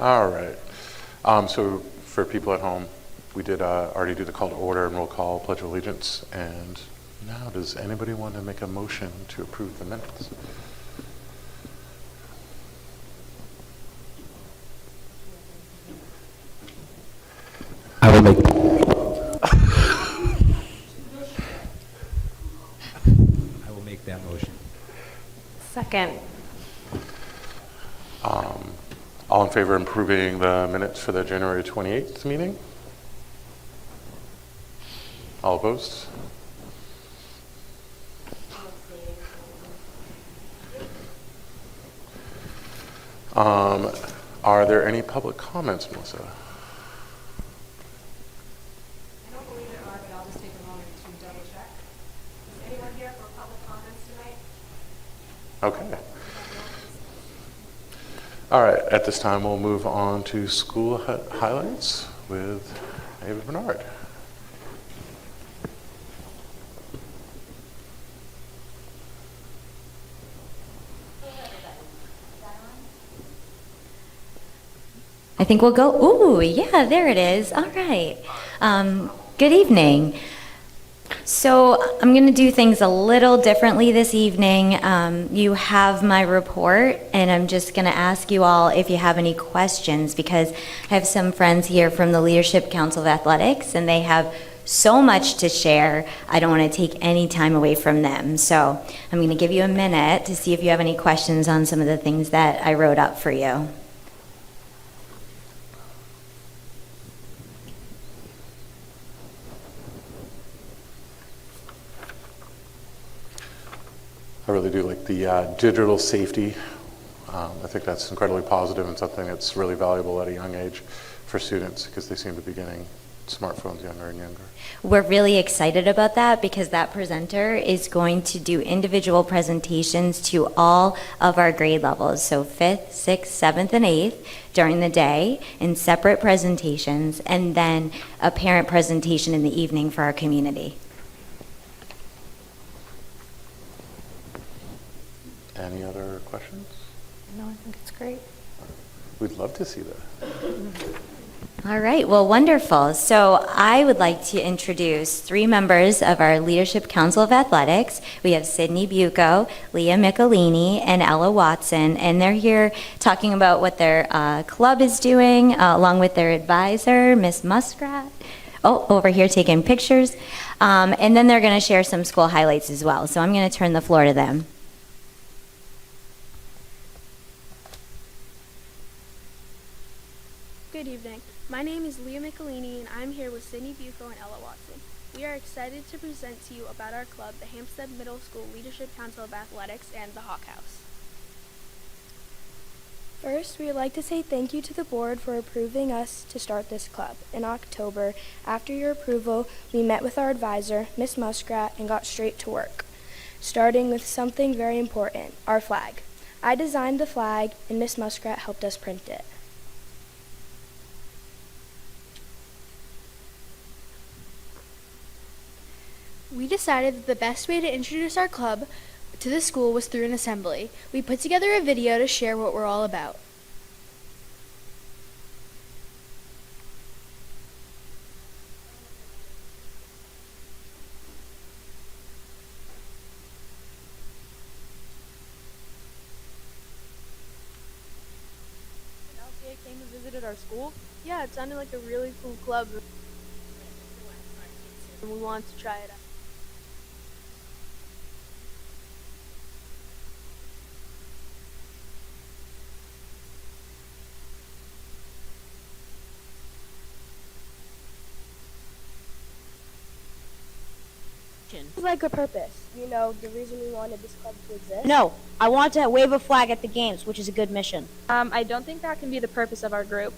All right. So for people at home, we did already do the call to order and roll call, pledge of allegiance. And now, does anybody want to make a motion to approve the minutes? I will make. I will make that motion. Second. All in favor of approving the minutes for the January 28th meeting? All opposed? Are there any public comments, Melissa? I don't believe there are, but I'll just take a moment to double check. Is anyone here for public comments tonight? Okay. All right, at this time, we'll move on to school highlights with Ava Bernard. I think we'll go, ooh, yeah, there it is. All right. Good evening. So I'm going to do things a little differently this evening. You have my report, and I'm just going to ask you all if you have any questions, because I have some friends here from the Leadership Council of Athletics, and they have so much to share. I don't want to take any time away from them. So I'm going to give you a minute to see if you have any questions on some of the things that I wrote up for you. I really do like the digital safety. I think that's incredibly positive and something that's really valuable at a young age for students, because they seem to be getting smartphones younger and younger. We're really excited about that, because that presenter is going to do individual presentations to all of our grade levels, so 5th, 6th, 7th, and 8th during the day in separate presentations, and then a parent presentation in the evening for our community. Any other questions? No, I think it's great. We'd love to see that. All right, well, wonderful. So I would like to introduce 3 members of our Leadership Council of Athletics. We have Sydney Bucco, Leah Michelini, and Ella Watson, and they're here talking about what their club is doing, along with their advisor, Miss Muskrat. Oh, over here taking pictures. And then they're going to share some school highlights as well. So I'm going to turn the floor to them. Good evening. My name is Leah Michelini, and I'm here with Sydney Bucco and Ella Watson. We are excited to present to you about our club, the Hampstead Middle School Leadership Council of Athletics, and the Hawk House. First, we would like to say thank you to the board for approving us to start this club. In October, after your approval, we met with our advisor, Miss Muskrat, and got straight to work, starting with something very important, our flag. I designed the flag, and Miss Muskrat helped us print it. We decided that the best way to introduce our club to the school was through an assembly. We put together a video to share what we're all about. LCA came and visited our school. Yeah, it sounded like a really cool club. And we wanted to try it out. It's like a purpose, you know, the reason we wanted this club to exist. No, I want to wave a flag at the games, which is a good mission. I don't think that can be the purpose of our group.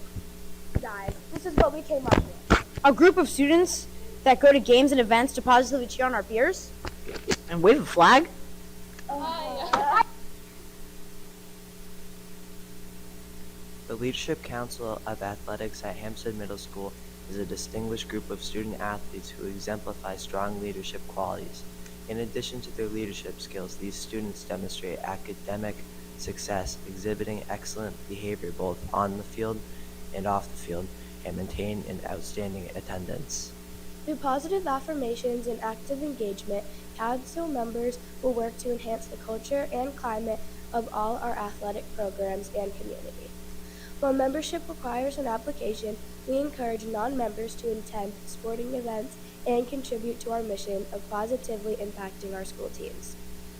Guys, this is what we came up with. A group of students that go to games and events to positively cheer on our peers? And wave a flag? The Leadership Council of Athletics at Hampstead Middle School is a distinguished group of student athletes who exemplify strong leadership qualities. In addition to their leadership skills, these students demonstrate academic success, exhibiting excellent behavior both on the field and off the field, and maintain an outstanding attendance. Through positive affirmations and active engagement, council members will work to enhance the culture and climate of all our athletic programs and community. While membership requires an application, we encourage non-members to attend sporting events and contribute to our mission of positively impacting our school teams.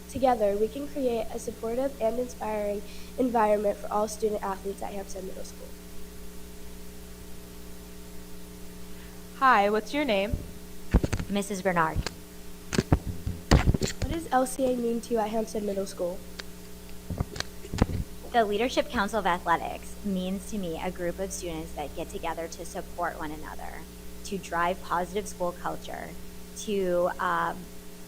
Together, we can create a supportive and inspiring environment for all student athletes at Hampstead Middle School. Hi, what's your name? Mrs. Bernard. What does LCA mean to you at Hampstead Middle School? The Leadership Council of Athletics means to me a group of students that get together to support one another, to drive positive school culture, to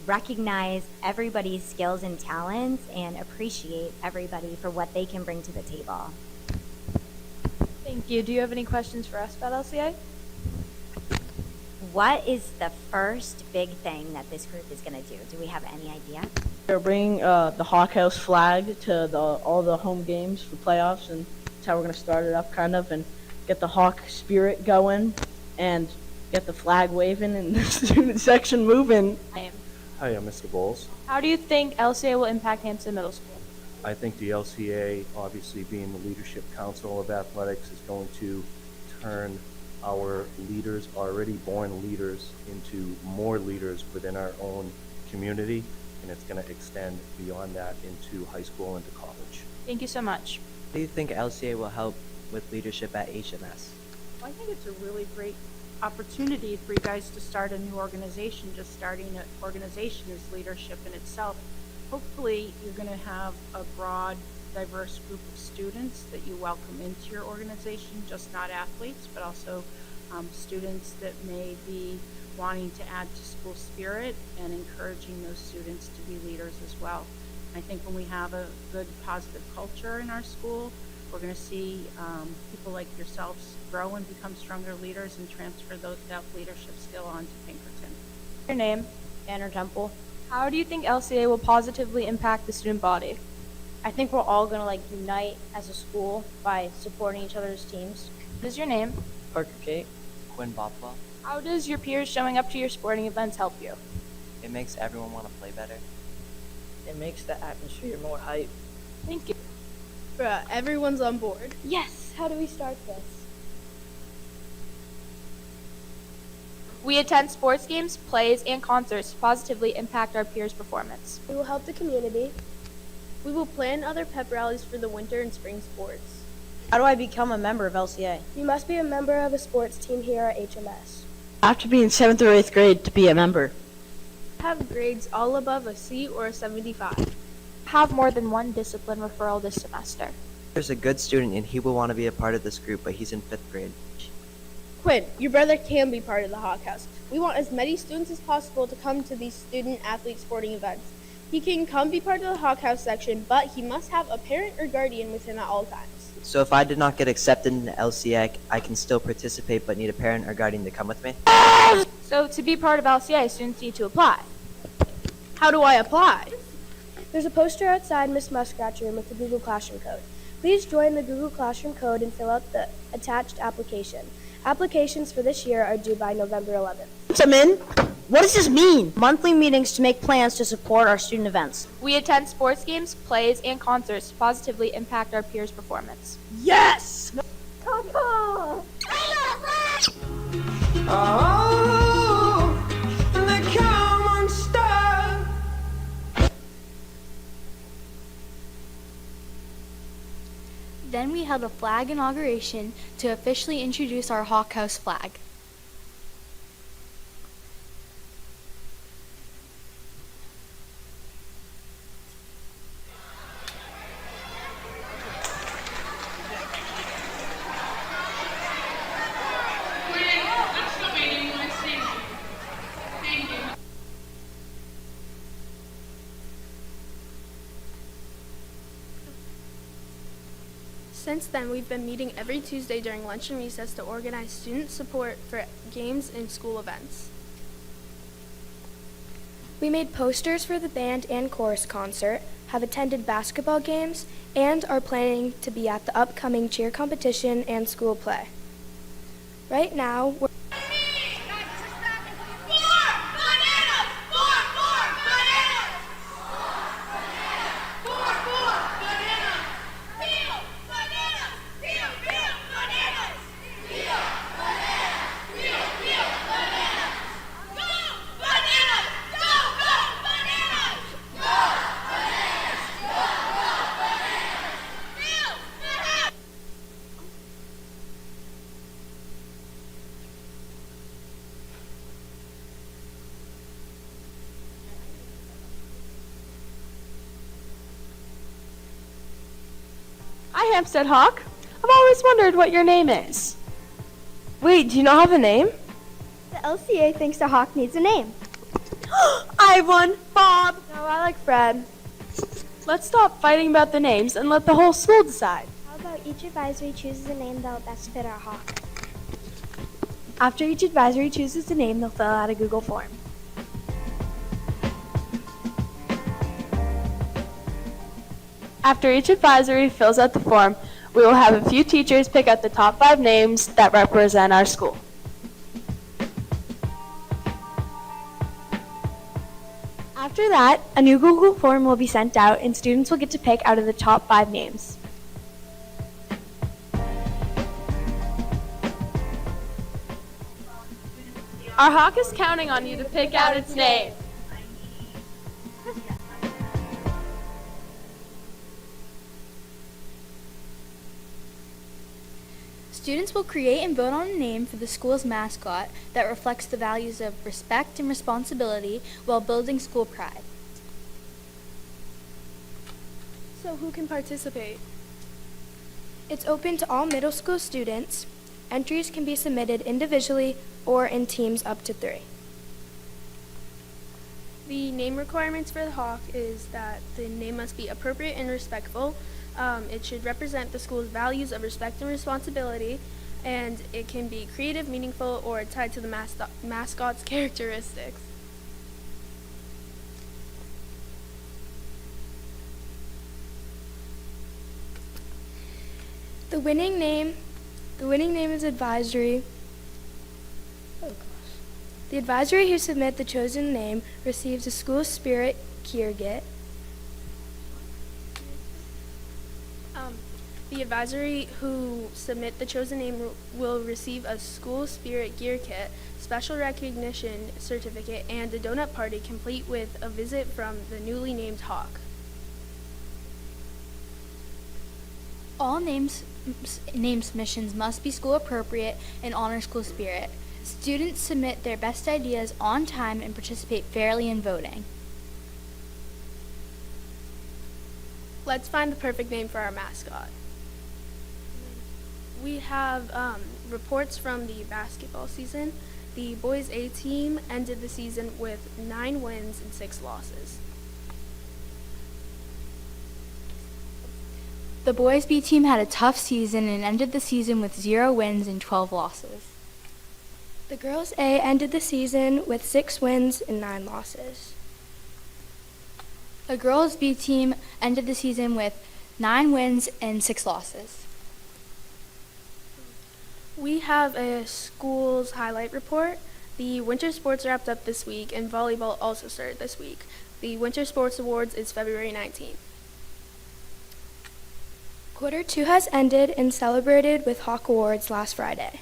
recognize everybody's skills and talents and appreciate everybody for what they can bring to the table. Thank you. Do you have any questions for us about LCA? What is the first big thing that this group is going to do? Do we have any idea? They're bringing the Hawk House flag to all the home games for playoffs, and that's how we're going to start it up, kind of, and get the Hawk spirit going, and get the flag waving and the student section moving. Hi, I'm Mr. Bowles. How do you think LCA will impact Hampstead Middle School? I think the LCA, obviously being the Leadership Council of Athletics, is going to turn our leaders, already born leaders, into more leaders within our own community, and it's going to extend beyond that into high school and to college. Thank you so much. How do you think LCA will help with leadership at HMS? Well, I think it's a really great opportunity for you guys to start a new organization. Just starting an organization is leadership in itself. Hopefully, you're going to have a broad, diverse group of students that you welcome into your organization, just not athletes, but also students that may be wanting to add to school spirit and encouraging those students to be leaders as well. I think when we have a good, positive culture in our school, we're going to see people like yourselves grow and become stronger leaders and transfer that leadership skill on to Pinkerton. Your name? Tanner Temple. How do you think LCA will positively impact the student body? I think we're all gonna unite as a school by supporting each other's teams. What is your name? Parker Kate. Quinn Bothwell. How does your peers showing up to your sporting events help you? It makes everyone want to play better. It makes the atmosphere more hype. Thank you. Bruh, everyone's on board. Yes! How do we start this? We attend sports games, plays, and concerts to positively impact our peers' performance. We will help the community. We will plan other pep rallies for the winter and spring sports. How do I become a member of LCA? You must be a member of a sports team here at HMS. I have to be in 7th or 8th grade to be a member. Have grades all above a C or a 75. Have more than one discipline referral this semester. There's a good student and he will want to be a part of this group, but he's in 5th grade. Quinn, your brother can be part of the Hawk House. We want as many students as possible to come to these student-athlete sporting events. He can come be part of the Hawk House section, but he must have a parent or guardian with him at all times. So if I did not get accepted into LCA, I can still participate but need a parent or guardian to come with me? So to be part of LCA, students need to apply. How do I apply? There's a poster outside Miss Muskrat's room with the Google Classroom code. Please join the Google Classroom code and fill out the attached application. Applications for this year are due by November 11th. I'm in. What does this mean? Monthly meetings to make plans to support our student events. We attend sports games, plays, and concerts to positively impact our peers' performance. Yes! Come on! Then we held a flag inauguration to officially introduce our Hawk House flag. Since then, we've been meeting every Tuesday during lunch and recess to organize student support for games and school events. We made posters for the band and chorus concert, have attended basketball games, and are planning to be at the upcoming cheer competition and school play. Right now, we're Hi, Hampstead Hawk. I've always wondered what your name is. Wait, do you not have a name? The LCA thinks the Hawk needs a name. I have one, Bob. No, I like Fred. Let's stop fighting about the names and let the whole school decide. How about each advisory chooses a name that will best fit our Hawk? After each advisory chooses a name, they'll fill out a Google form. After each advisory fills out the form, we will have a few teachers pick out the top 5 names that represent our school. After that, a new Google form will be sent out and students will get to pick out of the top 5 names. Our Hawk is counting on you to pick out its name. Students will create and vote on a name for the school's mascot that reflects the values of respect and responsibility while building school pride. So who can participate? It's open to all middle school students. Entries can be submitted individually or in teams up to 3. The name requirements for the Hawk is that the name must be appropriate and respectful. It should represent the school's values of respect and responsibility, and it can be creative, meaningful, or tied to the mascot's characteristics. The winning name is advisory. The advisory who submit the chosen name receives a school spirit gear kit. The advisory who submit the chosen name will receive a school spirit gear kit, special recognition certificate, and a donut party complete with a visit from the newly named Hawk. All name submissions must be school appropriate and honor school spirit. Students submit their best ideas on time and participate fairly in voting. Let's find the perfect name for our mascot. We have reports from the basketball season. The boys A team ended the season with 9 wins and 6 losses. The boys B team had a tough season and ended the season with 0 wins and 12 losses. The girls A ended the season with 6 wins and 9 losses. The girls B team ended the season with 9 wins and 6 losses. We have a school's highlight report. The winter sports wrapped up this week, and volleyball also started this week. The Winter Sports Awards is February 19th. Quarter 2 has ended and celebrated with Hawk Awards last Friday.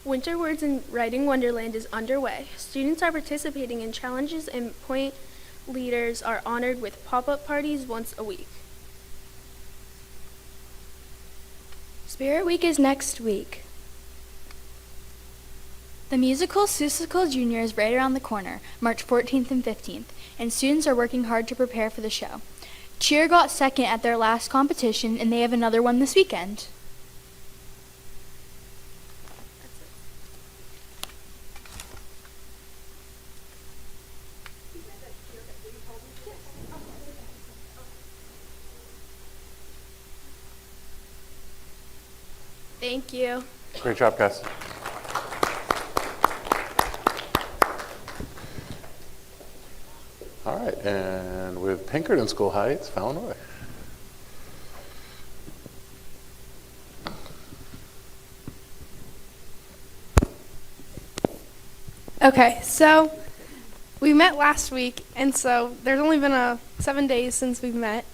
Winter Words in Writing Wonderland is underway. Students are participating in challenges, and point leaders are honored with pop-up parties once a week. Spirit Week is next week. The musical Seussical Junior is right around the corner, March 14th and 15th, and students are working hard to prepare for the show. Cheer got second at their last competition, and they have another one this weekend. Thank you. Great job, guys. All right, and with Pinkerton School Heights, Fallon Roy. Okay, so we met last week, and so there's only been 7 days since we've met.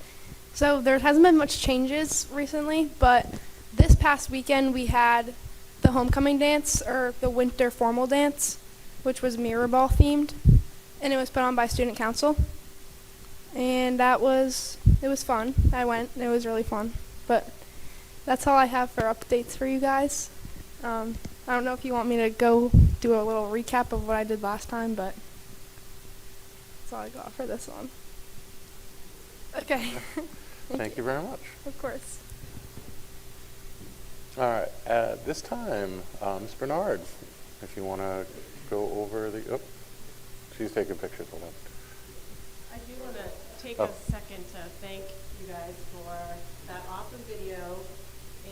So there hasn't been much changes recently, but this past weekend we had the homecoming dance, or the winter formal dance, which was mirror ball themed, and it was put on by student council. And it was fun. I went, and it was really fun. But that's all I have for updates for you guys. I don't know if you want me to go do a little recap of what I did last time, but that's all I got for this one. Okay. Thank you very much. Of course. All right, at this time, Ms. Bernard, if you want to go over the, she's taking pictures, hold on. I do want to take a second to thank you guys for that awesome video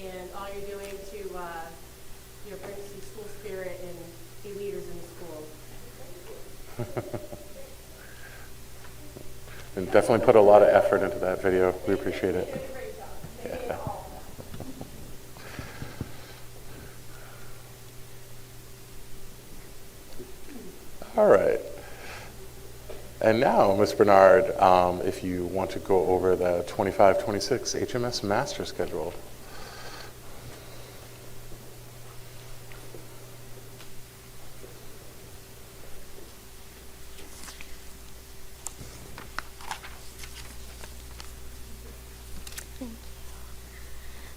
and all you're doing to bring some school spirit and be leaders in the school. And definitely put a lot of effort into that video. We appreciate it. Yeah. All right. And now, Ms. Bernard, if you want to go over the 25-26 HMS master schedule.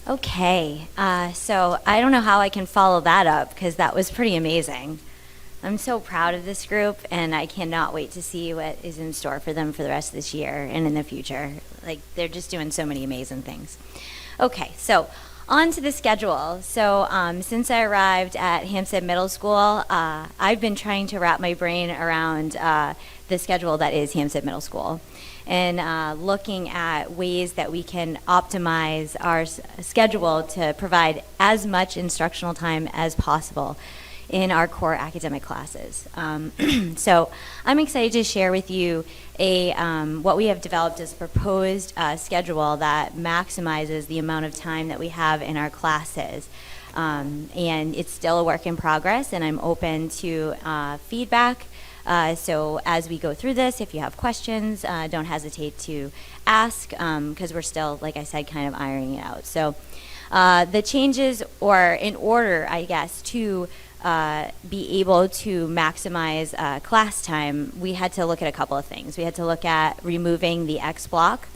Okay, so I don't know how I can follow that up because that was pretty amazing. I'm so proud of this group, and I cannot wait to see what is in store for them for the rest of this year and in the future. Like, they're just doing so many amazing things. Okay, so on to the schedule. So since I arrived at Hampstead Middle School, I've been trying to wrap my brain around the schedule that is Hampstead Middle School, and looking at ways that we can optimize our schedule to provide as much instructional time as possible in our core academic classes. So I'm excited to share with you what we have developed as a proposed schedule that maximizes the amount of time that we have in our classes. And it's still a work in progress, and I'm open to feedback. So as we go through this, if you have questions, don't hesitate to ask, because we're still, like I said, kind of ironing it out. So the changes, or in order, I guess, to be able to maximize class time, we had to look at a couple of things. We had to look at removing the X block,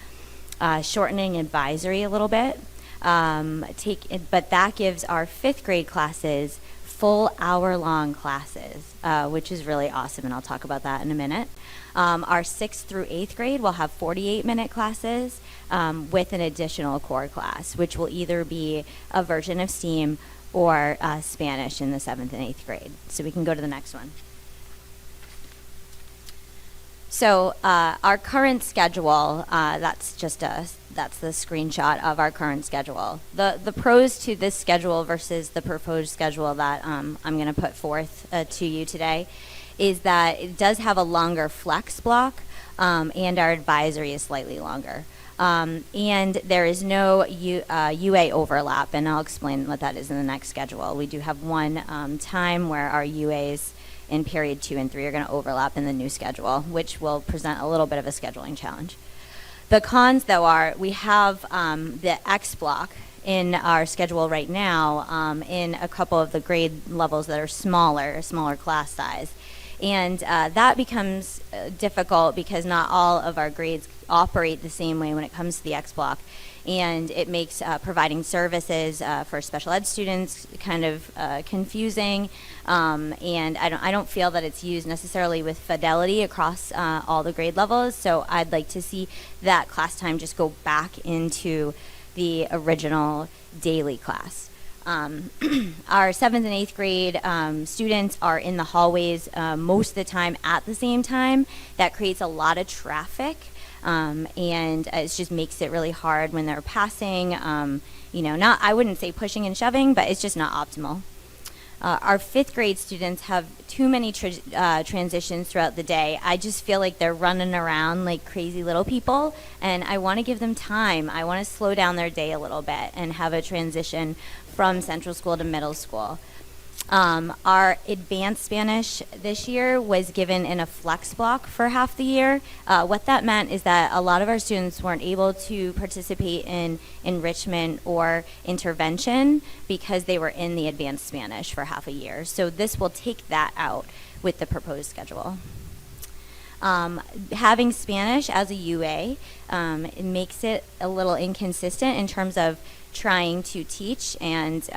shortening advisory a little bit, but that gives our 5th grade classes full hour-long classes, which is really awesome, and I'll talk about that in a minute. Our 6th through 8th grade will have 48-minute classes with an additional core class, which will either be a version of STEAM or Spanish in the 7th and 8th grade. So we can go to the next one. So our current schedule, that's the screenshot of our current schedule. The pros to this schedule versus the proposed schedule that I'm going to put forth to you today is that it does have a longer flex block, and our advisory is slightly longer. And there is no UA overlap, and I'll explain what that is in the next schedule. We do have one time where our UAs in period 2 and 3 are going to overlap in the new schedule, which will present a little bit of a scheduling challenge. The cons, though, are we have the X block in our schedule right now in a couple of the grade levels that are smaller class size. And that becomes difficult because not all of our grades operate the same way when it comes to the X block. And it makes providing services for special ed students kind of confusing. And I don't feel that it's used necessarily with fidelity across all the grade levels. So I'd like to see that class time just go back into the original daily class. Our 7th and 8th grade students are in the hallways most of the time at the same time. That creates a lot of traffic, and it just makes it really hard when they're passing. I wouldn't say pushing and shoving, but it's just not optimal. Our fifth grade students have too many transitions throughout the day. I just feel like they're running around like crazy little people, and I want to give them time. I want to slow down their day a little bit and have a transition from central school to middle school. Our advanced Spanish this year was given in a flex block for half the year. What that meant is that a lot of our students weren't able to participate in enrichment or intervention because they were in the advanced Spanish for half a year. So this will take that out with the proposed schedule. Having Spanish as a UA, it makes it a little inconsistent in terms of trying to teach and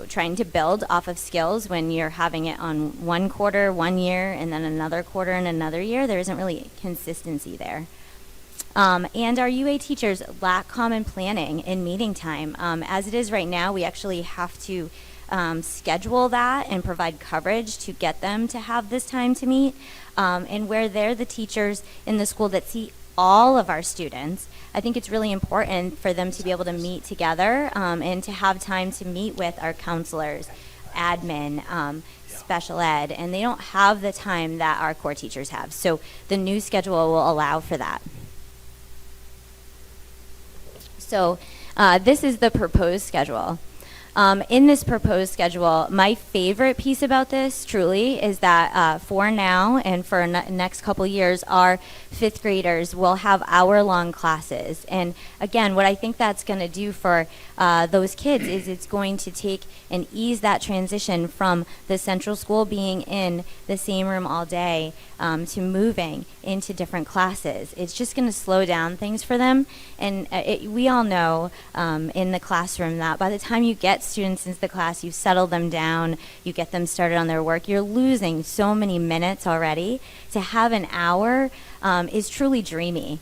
trying to build off of skills when you're having it on one quarter, 1 year, and then another quarter and another year. There isn't really consistency there. And our UA teachers lack common planning in meeting time. As it is right now, we actually have to schedule that and provide coverage to get them to have this time to meet. And where they're the teachers in the school that see all of our students, I think it's really important for them to be able to meet together and to have time to meet with our counselors, admin, special ed, and they don't have the time that our core teachers have. So the new schedule will allow for that. So this is the proposed schedule. In this proposed schedule, my favorite piece about this truly is that for now and for next couple years, our fifth graders will have hour-long classes. And again, what I think that's going to do for those kids is it's going to take and ease that transition from the central school being in the same room all day to moving into different classes. It's just going to slow down things for them. And we all know in the classroom that by the time you get students into the class, you settle them down, you get them started on their work, you're losing so many minutes already. To have an hour is truly dreamy.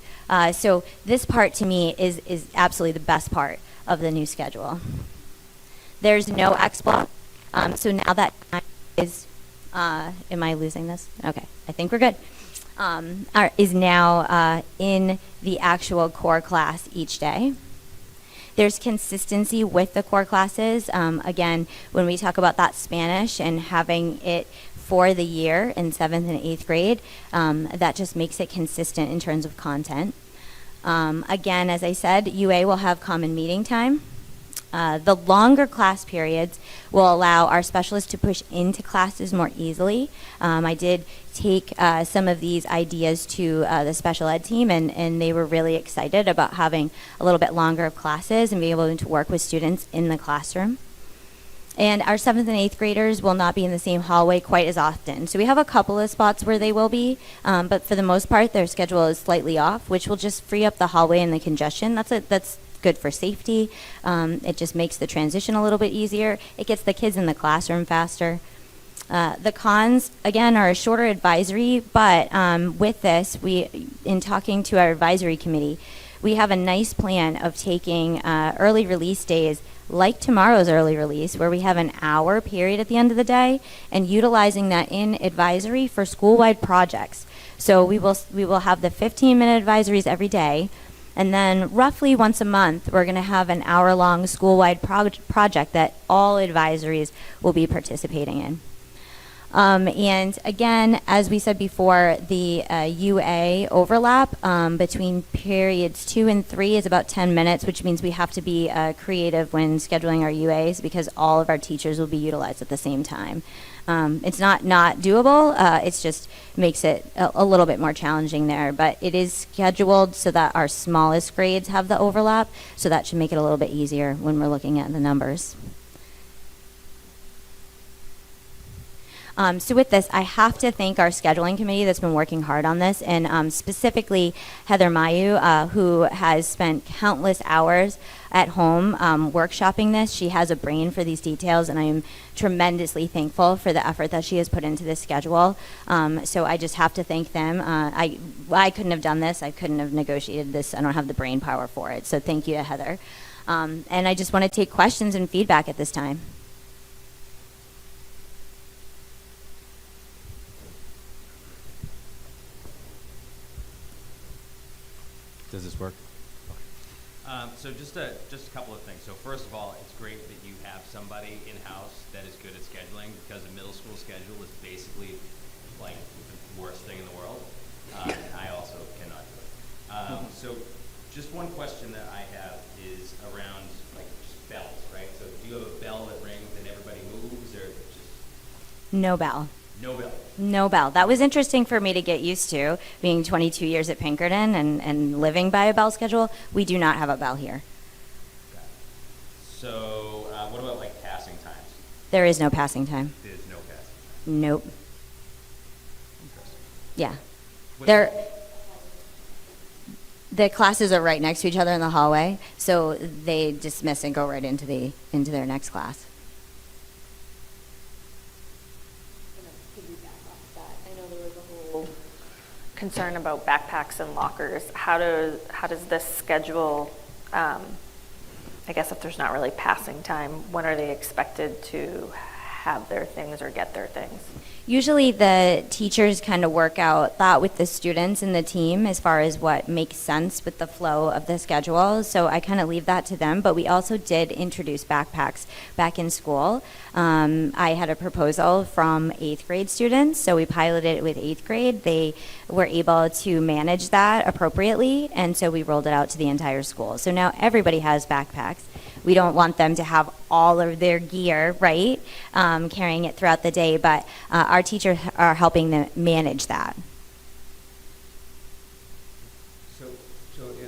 So this part to me is absolutely the best part of the new schedule. There's no X block. So now that time is, am I losing this? Okay, I think we're good. Is now in the actual core class each day. There's consistency with the core classes. Again, when we talk about that Spanish and having it for the year in 7th and 8th grade, that just makes it consistent in terms of content. Again, as I said, UA will have common meeting time. The longer class periods will allow our specialists to push into classes more easily. I did take some of these ideas to the special ed team, and they were really excited about having a little bit longer of classes and being able to work with students in the classroom. And our 7th and 8th graders will not be in the same hallway quite as often. So we have a couple of spots where they will be, but for the most part, their schedule is slightly off, which will just free up the hallway and the congestion. That's good for safety. It just makes the transition a little bit easier. It gets the kids in the classroom faster. The cons, again, are a shorter advisory, but with this, in talking to our advisory committee, we have a nice plan of taking early release days like tomorrow's early release, where we have an hour period at the end of the day, and utilizing that in advisory for school-wide projects. So we will have the 15-minute advisories every day, and then roughly once a month, we're going to have an hour-long school-wide project that all advisories will be participating in. And again, as we said before, the UA overlap between periods 2 and 3 is about 10 minutes, which means we have to be creative when scheduling our UAs because all of our teachers will be utilized at the same time. It's not doable, it's just makes it a little bit more challenging there, but it is scheduled so that our smallest grades have the overlap, so that should make it a little bit easier when we're looking at the numbers. So with this, I have to thank our scheduling committee that's been working hard on this, and specifically Heather Mayu, who has spent countless hours at home workshopping this. She has a brain for these details, and I am tremendously thankful for the effort that she has put into this schedule. So I just have to thank them. I couldn't have done this. I couldn't have negotiated this. I don't have the brain power for it. So thank you to Heather. And I just want to take questions and feedback at this time. Does this work? So just a couple of things. So first of all, it's great that you have somebody in-house that is good at scheduling, because a middle school schedule is basically like the worst thing in the world. I also cannot do it. So just one question that I have is around like just bells, right? So do you have a bell that rings and everybody moves, or just No bell. no bell? No bell. That was interesting for me to get used to, being 22 years at Pinkerton and living by a bell schedule. We do not have a bell here. So what about like passing times? There is no passing time. There's no passing time. Nope. Interesting. Yeah. What- There. The classes are right next to each other in the hallway, so they dismiss and go right into their next class. I know there was a whole concern about backpacks and lockers. How does this schedule, I guess if there's not really passing time, when are they expected to have their things or get their things? Usually the teachers kind of work out that with the students and the team as far as what makes sense with the flow of the schedule. So I kind of leave that to them. But we also did introduce backpacks back in school. I had a proposal from 8th grade students, so we piloted it with 8th grade. They were able to manage that appropriately, and so we rolled it out to the entire school. So now everybody has backpacks. We don't want them to have all of their gear, right, carrying it throughout the day, but our teachers are helping them manage that. So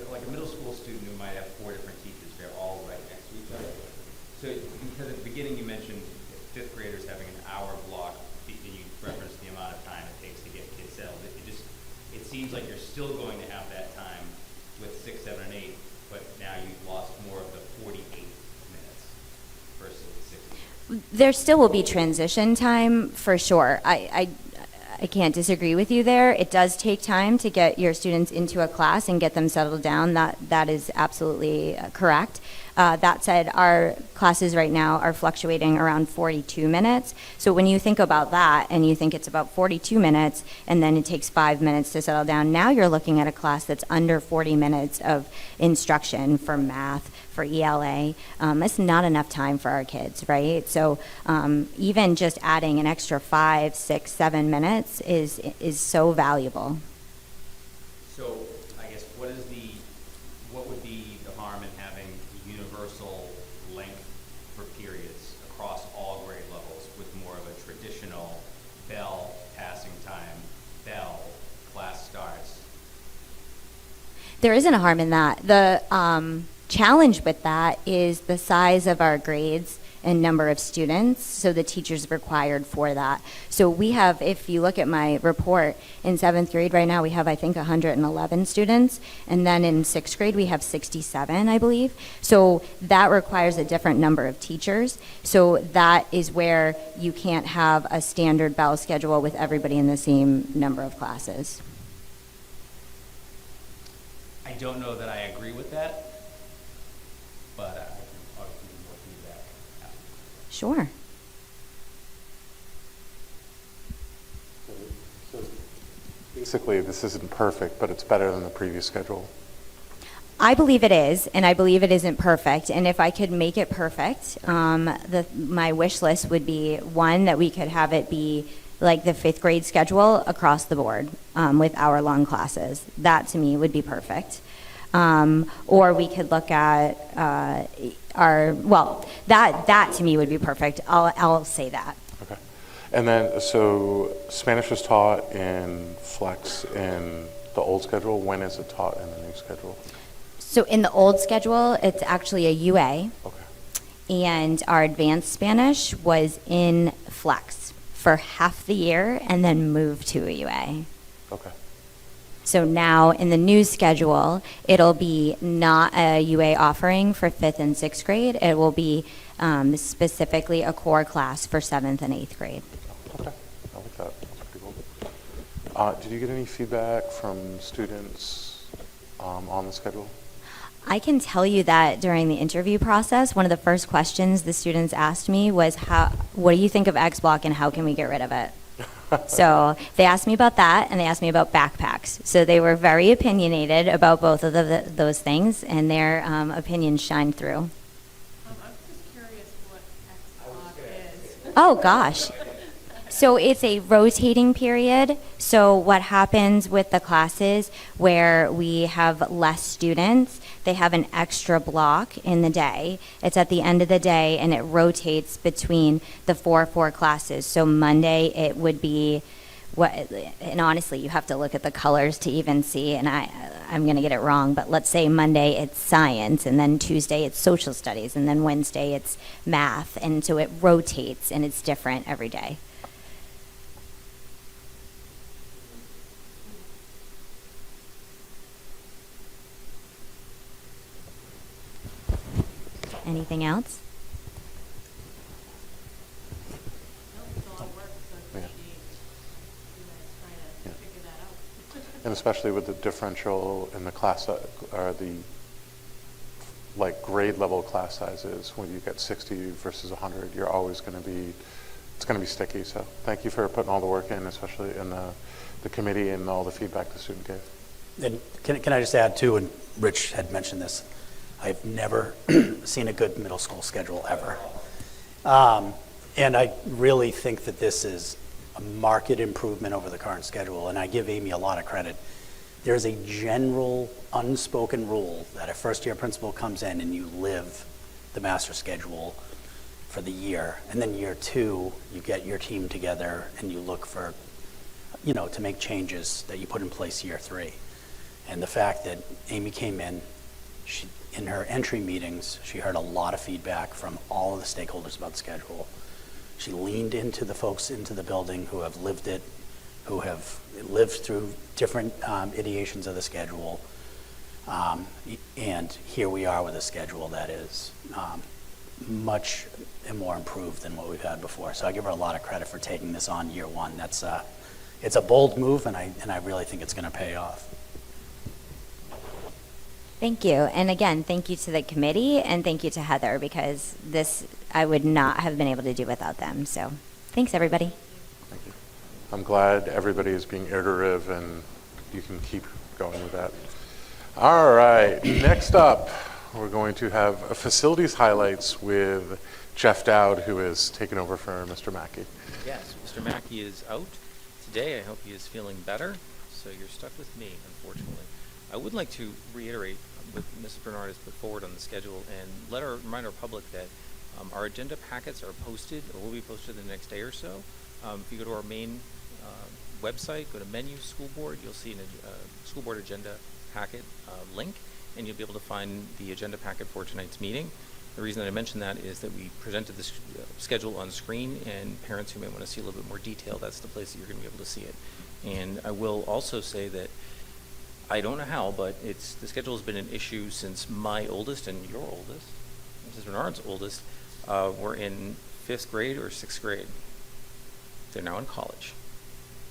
like a middle school student who might have 4 different teachers, they're all right next to each other. So because at the beginning you mentioned 5th graders having an hour block, and you referenced the amount of time it takes to get kids settled. It seems like you're still going to have that time with 6, 7, and 8, but now you've lost more of the 48 minutes versus 60. There still will be transition time for sure. I can't disagree with you there. It does take time to get your students into a class and get them settled down. That is absolutely correct. That said, our classes right now are fluctuating around 42 minutes. So when you think about that and you think it's about 42 minutes and then it takes 5 minutes to settle down, now you're looking at a class that's under 40 minutes of instruction for math, for ELA. It's not enough time for our kids, right? So even just adding an extra 5, 6, 7 minutes is so valuable. So I guess what would be the harm in having universal length for periods across all grade levels with more of a traditional bell, passing time, bell, class starts? There isn't a harm in that. The challenge with that is the size of our grades and number of students, so the teachers required for that. So we have, if you look at my report, in 7th grade right now we have, I think, 111 students, and then in 6th grade we have 67, I believe. So that requires a different number of teachers. So that is where you can't have a standard bell schedule with everybody in the same number of classes. I don't know that I agree with that, but I can obviously give more feedback after. Sure. So basically, this isn't perfect, but it's better than the previous schedule. I believe it is, and I believe it isn't perfect. And if I could make it perfect, my wish list would be, one, that we could have it be like the 5th grade schedule across the board with hour-long classes. That, to me, would be perfect. Or we could look at that to me would be perfect. I'll say that. Okay. And then, so Spanish was taught in Flex in the old schedule. When is it taught in the new schedule? So in the old schedule, it's actually a UA. Okay. And our advanced Spanish was in Flex for half the year and then moved to a UA. Okay. So now in the new schedule, it'll be not a UA offering for 5th and 6th grade. It will be specifically a core class for 7th and 8th grade. Okay. I like that. That's pretty cool. Did you get any feedback from students on the schedule? I can tell you that during the interview process, one of the first questions the students asked me was, what do you think of X Block and how can we get rid of it? So they asked me about that, and they asked me about backpacks. So they were very opinionated about both of those things, and their opinions shined through. I'm just curious what X-Block is. Oh, gosh. So it's a rotating period. So what happens with the classes where we have less students, they have an extra block in the day. It's at the end of the day, and it rotates between the 4 classes. So Monday it would be and honestly, you have to look at the colors to even see, and I'm going to get it wrong, but let's say Monday it's science, and then Tuesday it's social studies, and then Wednesday it's math. And so it rotates, and it's different every day. Anything else? And especially with the differential in the class, or the grade level class sizes, when you get 60 versus 100, you're always going to be, it's going to be sticky. So thank you for putting all the work in, especially in the committee and all the feedback the student gave. And can I just add too, and Rich had mentioned this, I've never seen a good middle school schedule ever. And I really think that this is a marked improvement over the current schedule, and I give Amy a lot of credit. There's a general unspoken rule that a first-year principal comes in and you live the master schedule for the year, and then year 2, you get your team together and you look for, to make changes that you put in place year 3. And the fact that Amy came in, in her entry meetings, she heard a lot of feedback from all of the stakeholders about the schedule. She leaned into the folks into the building who have lived it, who have lived through different ideations of the schedule. And here we are with a schedule that is much more improved than what we've had before. So I give her a lot of credit for taking this on year 1. It's a bold move, and I really think it's going to pay off. Thank you. And again, thank you to the committee, and thank you to Heather, because this I would not have been able to do without them. So thanks, everybody. Thank you. I'm glad everybody is being iterative, and you can keep going with that. All right, next up, we're going to have facilities highlights with Jeff Dowd, who is taking over for Mr. Mackey. Yes, Mr. Mackey is out today. I hope he is feeling better. So you're stuck with me, unfortunately. I would like to reiterate what Mrs. Bernard has put forward on the schedule and remind our public that our agenda packets are posted, or will be posted the next day or so. If you go to our main website, go to menu school board, you'll see a school board agenda packet link, and you'll be able to find the agenda packet for tonight's meeting. The reason that I mention that is that we presented this schedule on screen, and parents who may want to see a little bit more detail, that's the place that you're going to be able to see it. And I will also say that I don't know how, but the schedule has been an issue since my oldest and your oldest, Mrs. Bernard's oldest, were in 5th grade or 6th grade. They're now in college.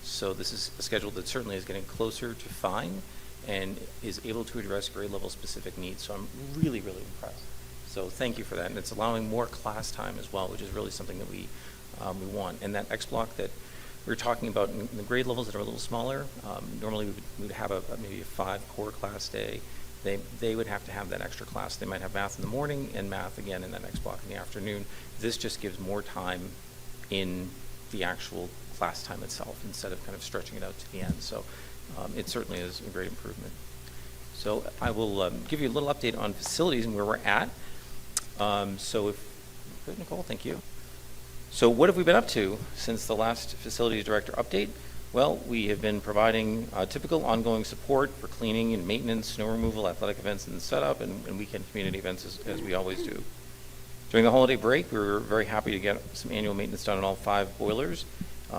So this is a schedule that certainly is getting closer to fine and is able to address grade level specific needs. So I'm really, really impressed. So thank you for that. And it's allowing more class time as well, which is really something that we want. And that X block that we were talking about in the grade levels that are a little smaller, normally we would have maybe a 5 core class day. They would have to have that extra class. They might have math in the morning and math again in that next block in the afternoon. This just gives more time in the actual class time itself instead of kind of stretching it out to the end. So it certainly is a great improvement. So I will give you a little update on facilities and where we're at. Good, Nicole, thank you. So what have we been up to since the last facilities director update? Well, we have been providing typical ongoing support for cleaning and maintenance, snow removal, athletic events and setup, and weekend community events as we always do. During the holiday break, we were very happy to get some annual maintenance done on all 5 boilers.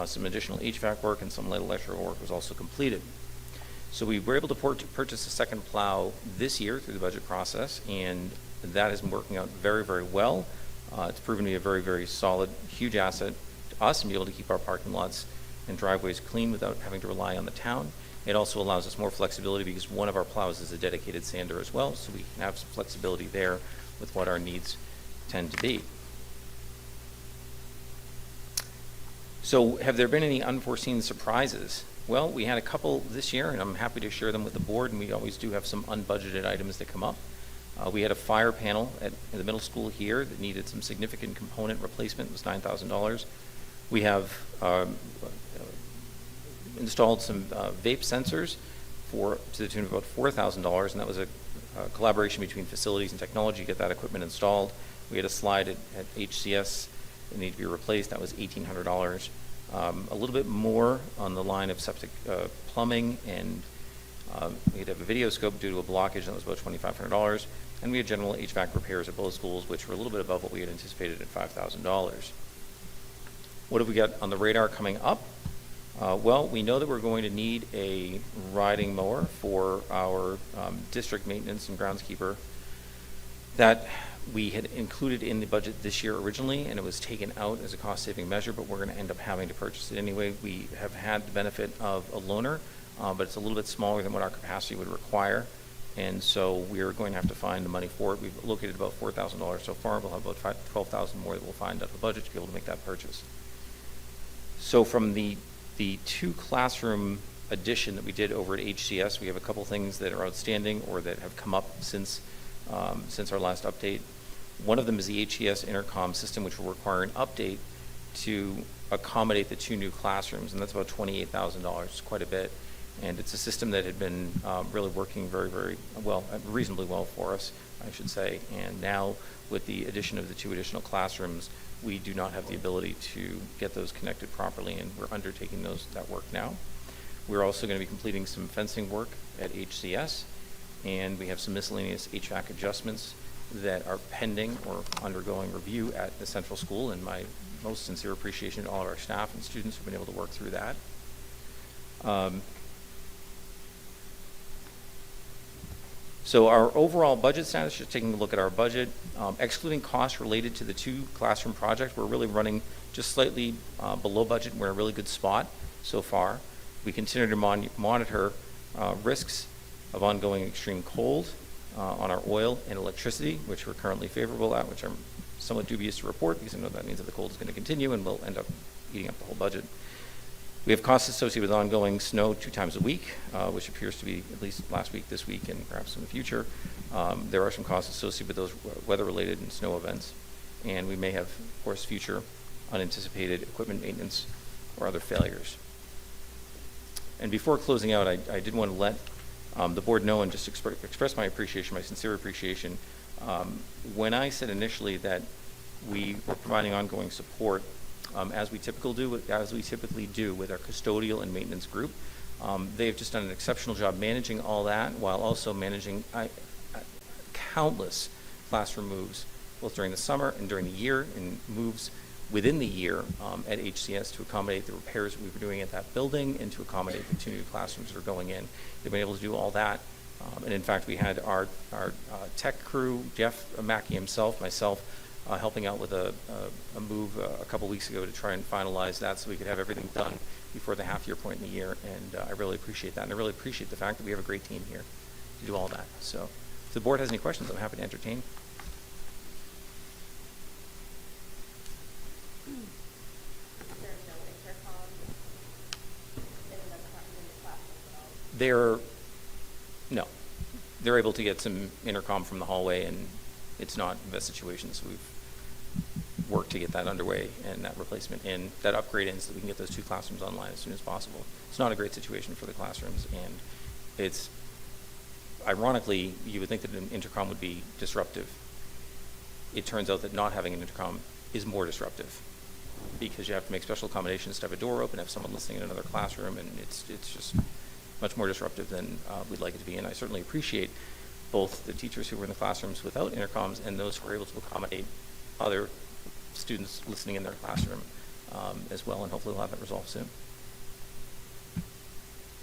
Some additional HVAC work and some light electrical work was also completed. So we were able to purchase a second plow this year through the budget process, and that has been working out very, very well. It's proven to be a very, very solid, huge asset to us and be able to keep our parking lots and driveways clean without having to rely on the town. It also allows us more flexibility because one of our plows is a dedicated sander as well, so we can have some flexibility there with what our needs tend to be. So have there been any unforeseen surprises? Well, we had a couple this year, and I'm happy to share them with the board, and we always do have some unbudgeted items that come up. We had a fire panel at the middle school here that needed some significant component replacement. It was $9,000. We have installed some vape sensors to the tune of about $4,000, and that was a collaboration between facilities and technology to get that equipment installed. We had a slide at HCS that needed to be replaced. That was $1,800. A little bit more on the line of septic plumbing, and we had a video scope due to a blockage, and that was about $2,500. And we had general HVAC repairs at both schools, which were a little bit above what we had anticipated at $5,000. What have we got on the radar coming up? Well, we know that we're going to need a riding mower for our district maintenance and groundskeeper that we had included in the budget this year originally, and it was taken out as a cost-saving measure, but we're going to end up having to purchase it anyway. We have had the benefit of a loaner, but it's a little bit smaller than what our capacity would require, and so we're going to have to find the money for it. We've located about $4,000 so far. We'll have about $12,000 more that we'll find out of the budget to be able to make that purchase. So from the two classroom addition that we did over at HCS, we have a couple things that are outstanding or that have come up since our last update. One of them is the HCS intercom system, which will require an update to accommodate the two new classrooms, and that's about $28,000, quite a bit. And it's a system that had been really working very, very well, reasonably well for us, I should say. And now, with the addition of the two additional classrooms, we do not have the ability to get those connected properly, and we're undertaking that work now. We're also going to be completing some fencing work at HCS, and we have some miscellaneous HVAC adjustments that are pending or undergoing review at the central school, and my most sincere appreciation to all of our staff and students who've been able to work through that. So our overall budget status, just taking a look at our budget, excluding costs related to the two classroom projects, we're really running just slightly below budget. We're in a really good spot so far. We continue to monitor risks of ongoing extreme cold on our oil and electricity, which we're currently favorable at, which I'm somewhat dubious to report because I know that means that the cold is going to continue and we'll end up eating up the whole budget. We have costs associated with ongoing snow 2 times a week, which appears to be at least last week, this week, and perhaps in the future. There are some costs associated with those weather-related and snow events, and we may have, of course, future unanticipated equipment maintenance or other failures. And before closing out, I did want to let the board know and just express my appreciation, my sincere appreciation. When I said initially that we were providing ongoing support, as we typically do with our custodial and maintenance group. They've just done an exceptional job managing all that while also managing countless classroom moves, both during the summer and during the year, and moves within the year at HCS to accommodate the repairs we were doing at that building and to accommodate the 2 new classrooms that are going in. They've been able to do all that. And in fact, we had our tech crew, Jeff Mackey himself, myself, helping out with a move a couple weeks ago to try and finalize that so we could have everything done before the half-year point in the year, and I really appreciate that, and I really appreciate the fact that we have a great team here to do all that. So if the board has any questions, I'm happy to entertain. They're able to get some intercom from the hallway, and it's not the best situation, so we've worked to get that underway and that replacement in, that upgrade in, so that we can get those 2 classrooms online as soon as possible. It's not a great situation for the classrooms, and it's, ironically, you would think that an intercom would be disruptive. It turns out that not having an intercom is more disruptive because you have to make special accommodations to have a door open, have someone listening in another classroom, and it's just much more disruptive than we'd like it to be. And I certainly appreciate both the teachers who were in the classrooms without intercoms and those who were able to accommodate other students listening in their classroom as well, and hopefully we'll have that resolved soon.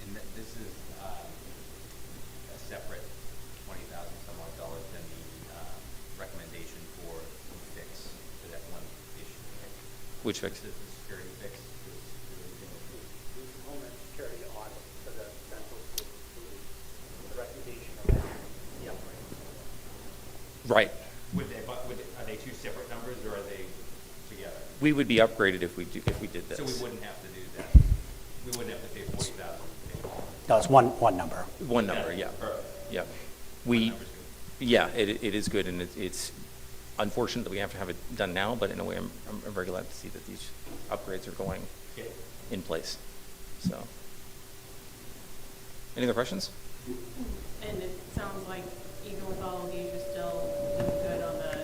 And this is a separate $20,000 some odd dollars than the recommendation for fix for that one issue, right? Which fix? The security fix. Homeland Security audit for the central school, the recommendation of that, the upgrade. Right. Are they 2 separate numbers, or are they together? We would be upgraded if we did this. So we wouldn't have to do that. We wouldn't have to pay 40,000. No, it's one number. One number, yeah. Yeah. Yeah, it is good, and it's unfortunate that we have to have it done now, but in a way, I'm very glad to see that these upgrades are going in place. So, any other questions? And it sounds like even with all of these, you're still doing good on the,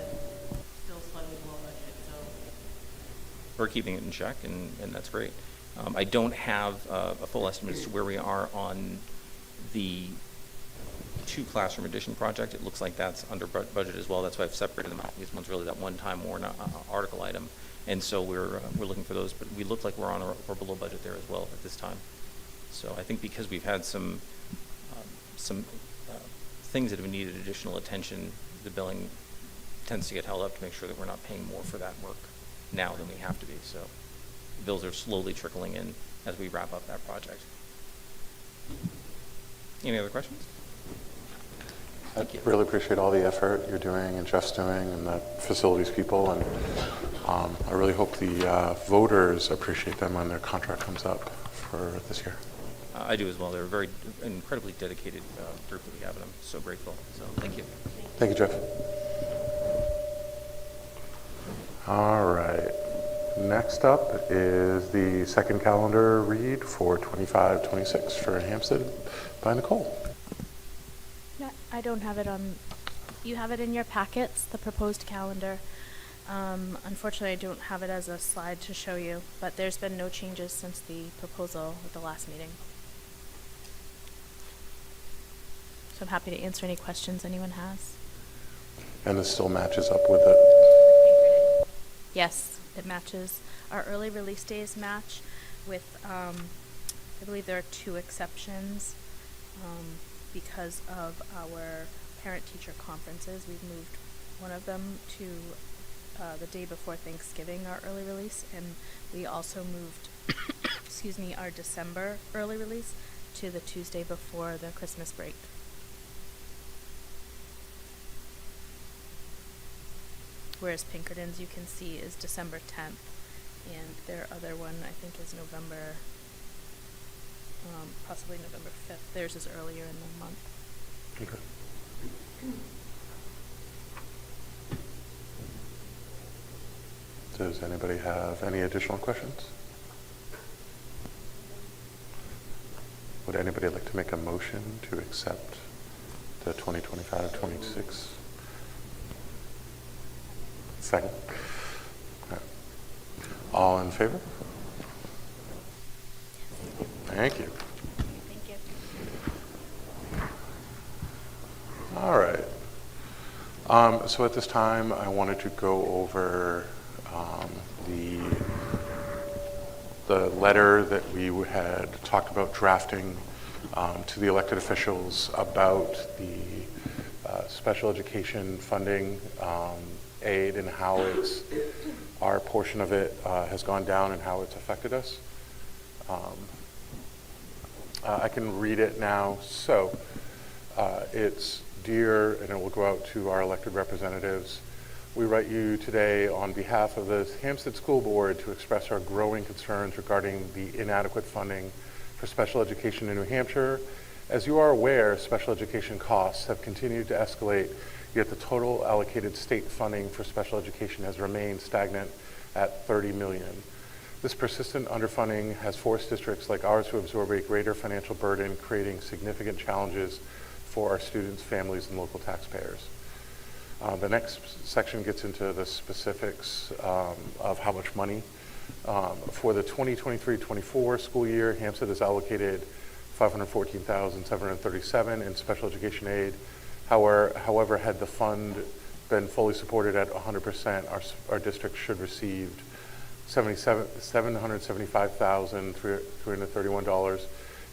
still slightly below budget, so. We're keeping it in check, and that's great. I don't have a full estimate as to where we are on the 2 classroom addition project. It looks like that's under budget as well. That's why I've separated them out. This one's really that one-time warrant article item, and so we're looking for those. But we look like we're on or below budget there as well at this time. So I think because we've had some things that have needed additional attention, the billing tends to get held up to make sure that we're not paying more for that work now than we have to be. So bills are slowly trickling in as we wrap up that project. Any other questions? I really appreciate all the effort you're doing and Jeff's doing and the facilities people, and I really hope the voters appreciate them when their contract comes up for this year. I do as well. They're a very incredibly dedicated group that we have, and I'm so grateful. So thank you. Thank you, Jeff. All right. Next up is the second calendar read for 25-26 for Hampstead by Nicole. No, I don't have it on. You have it in your packets, the proposed calendar. Unfortunately, I don't have it as a slide to show you, but there's been no changes since the proposal at the last meeting. So I'm happy to answer any questions anyone has. And this still matches up with it? Yes, it matches. Our early release days match with, I believe there are 2 exceptions. Because of our parent-teacher conferences, we've moved one of them to the day before Thanksgiving, our early release, and we also moved, excuse me, our December early release to the Tuesday before the Christmas break. Whereas Pinkerton's, you can see, is December 10th, and their other one, I think, is November, possibly November 5th. Theirs is earlier in the month. Okay. Does anybody have any additional questions? Would anybody like to make a motion to accept the 2025-26? Second. All in favor? Thank you. Thank you. All right. So at this time, I wanted to go over the letter that we had talked about drafting to the elected officials about the special education funding aid and how our portion of it has gone down and how it's affected us. I can read it now. So it's dear, and it will go out to our elected representatives. We write you today on behalf of the Hampstead School Board to express our growing concerns regarding the inadequate funding for special education in New Hampshire. As you are aware, special education costs have continued to escalate, yet the total allocated state funding for special education has remained stagnant at $30 million. This persistent underfunding has forced districts like ours to absorb a greater financial burden, creating significant challenges for our students, families, and local taxpayers. The next section gets into the specifics of how much money. For the 2023-24 school year, Hampstead has allocated $514,737 in special education aid. However, had the fund been fully supported at 100%, our district should receive $775,331.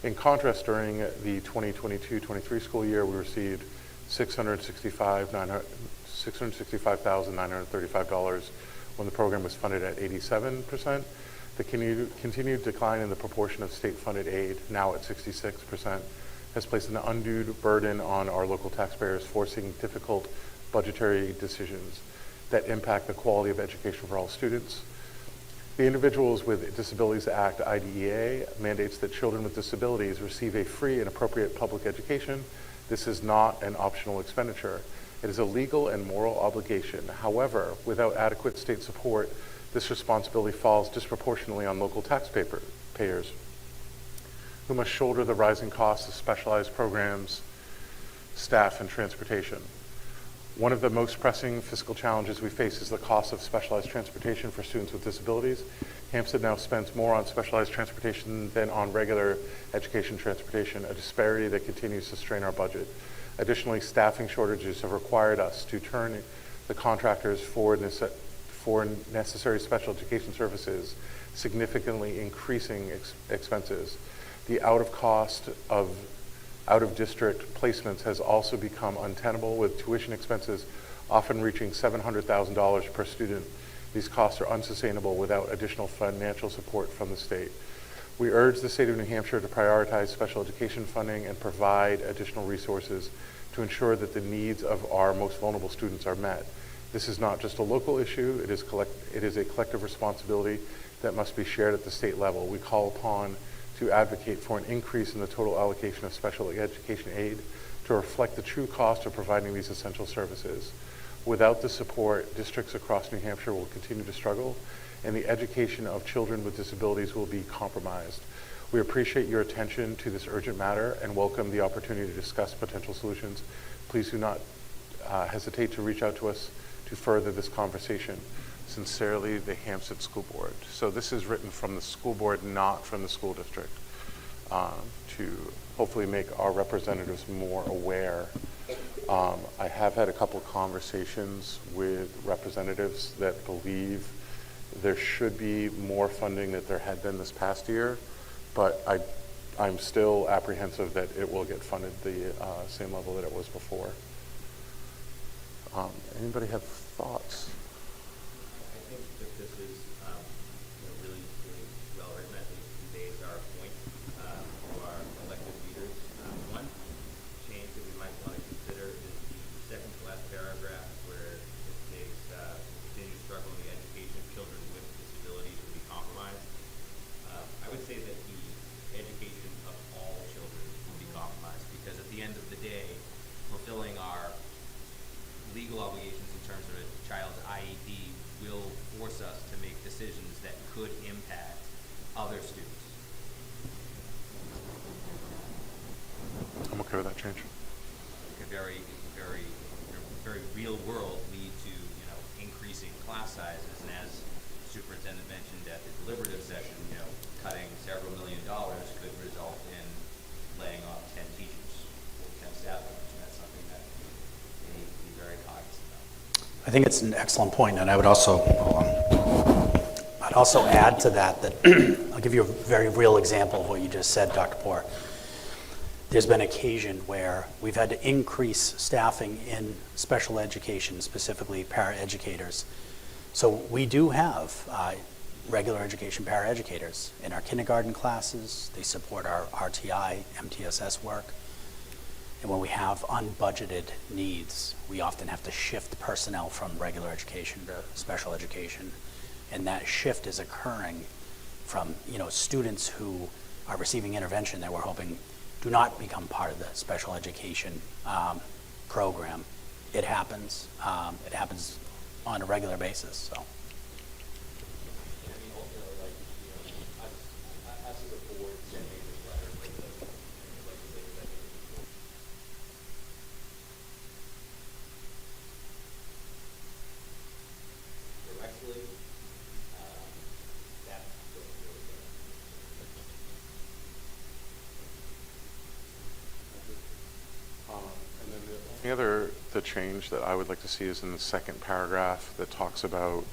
In contrast, during the 2022-23 school year, we received $665,935 when the program was funded at 87%. The continued decline in the proportion of state-funded aid, now at 66%, has placed an undue burden on our local taxpayers, forcing difficult budgetary decisions that impact the quality of education for all students. The Individuals with Disabilities Act, IDEA, mandates that children with disabilities receive a free and appropriate public education. This is not an optional expenditure. It is a legal and moral obligation. However, without adequate state support, this responsibility falls disproportionately on local taxpayers, who must shoulder the rising costs of specialized programs, staff, and transportation. One of the most pressing fiscal challenges we face is the cost of specialized transportation for students with disabilities. Hampstead now spends more on specialized transportation than on regular education transportation, a disparity that continues to strain our budget. Additionally, staffing shortages have required us to turn the contractors for necessary special education services, significantly increasing expenses. The out-of-district placements has also become untenable, with tuition expenses often reaching $700,000 per student. These costs are unsustainable without additional financial support from the state. We urge the state of New Hampshire to prioritize special education funding and provide additional resources to ensure that the needs of our most vulnerable students are met. This is not just a local issue, it is a collective responsibility that must be shared at the state level. We call upon to advocate for an increase in the total allocation of special education aid to reflect the true cost of providing these essential services. Without the support, districts across New Hampshire will continue to struggle, and the education of children with disabilities will be compromised. We appreciate your attention to this urgent matter and welcome the opportunity to discuss potential solutions. Please do not hesitate to reach out to us to further this conversation. Sincerely, the Hampstead School Board. So this is written from the school board, not from the school district, to hopefully make our representatives more aware. I have had a couple of conversations with representatives that believe there should be more funding than there had been this past year, but I'm still apprehensive that it will get funded the same level that it was before. Anybody have thoughts? I think that this is really, really well written. I think it conveys our point to our elected leaders. One change that we might want to consider is the second to last paragraph, where it states continued struggle in the education of children with disabilities will be compromised. I would say that the education of all children will be compromised, because at the end of the day, fulfilling our legal obligations in terms of a child's IEP will force us to make decisions that could impact other students. I'm okay with that change. A very real world lead to increasing class sizes, and as the superintendent mentioned at the deliberative session, cutting several $1 million could result in laying off 10 teachers or 10 staff members, and that's something that we need to be very cognizant of. I think it's an excellent point, and I would also, add to that I'll give you a very real example of what you just said, Dr. Poor. There's been occasion where we've had to increase staffing in special education, specifically paraeducators. So we do have regular education paraeducators in our kindergarten classes. They support our RTI, MTSS work. And when we have unbudgeted needs, we often have to shift personnel from regular education to special education. And that shift is occurring from students who are receiving intervention that we're hoping do not become part of the special education program. It happens. It happens on a regular basis. So. The change that I would like to see is in the second paragraph that talks about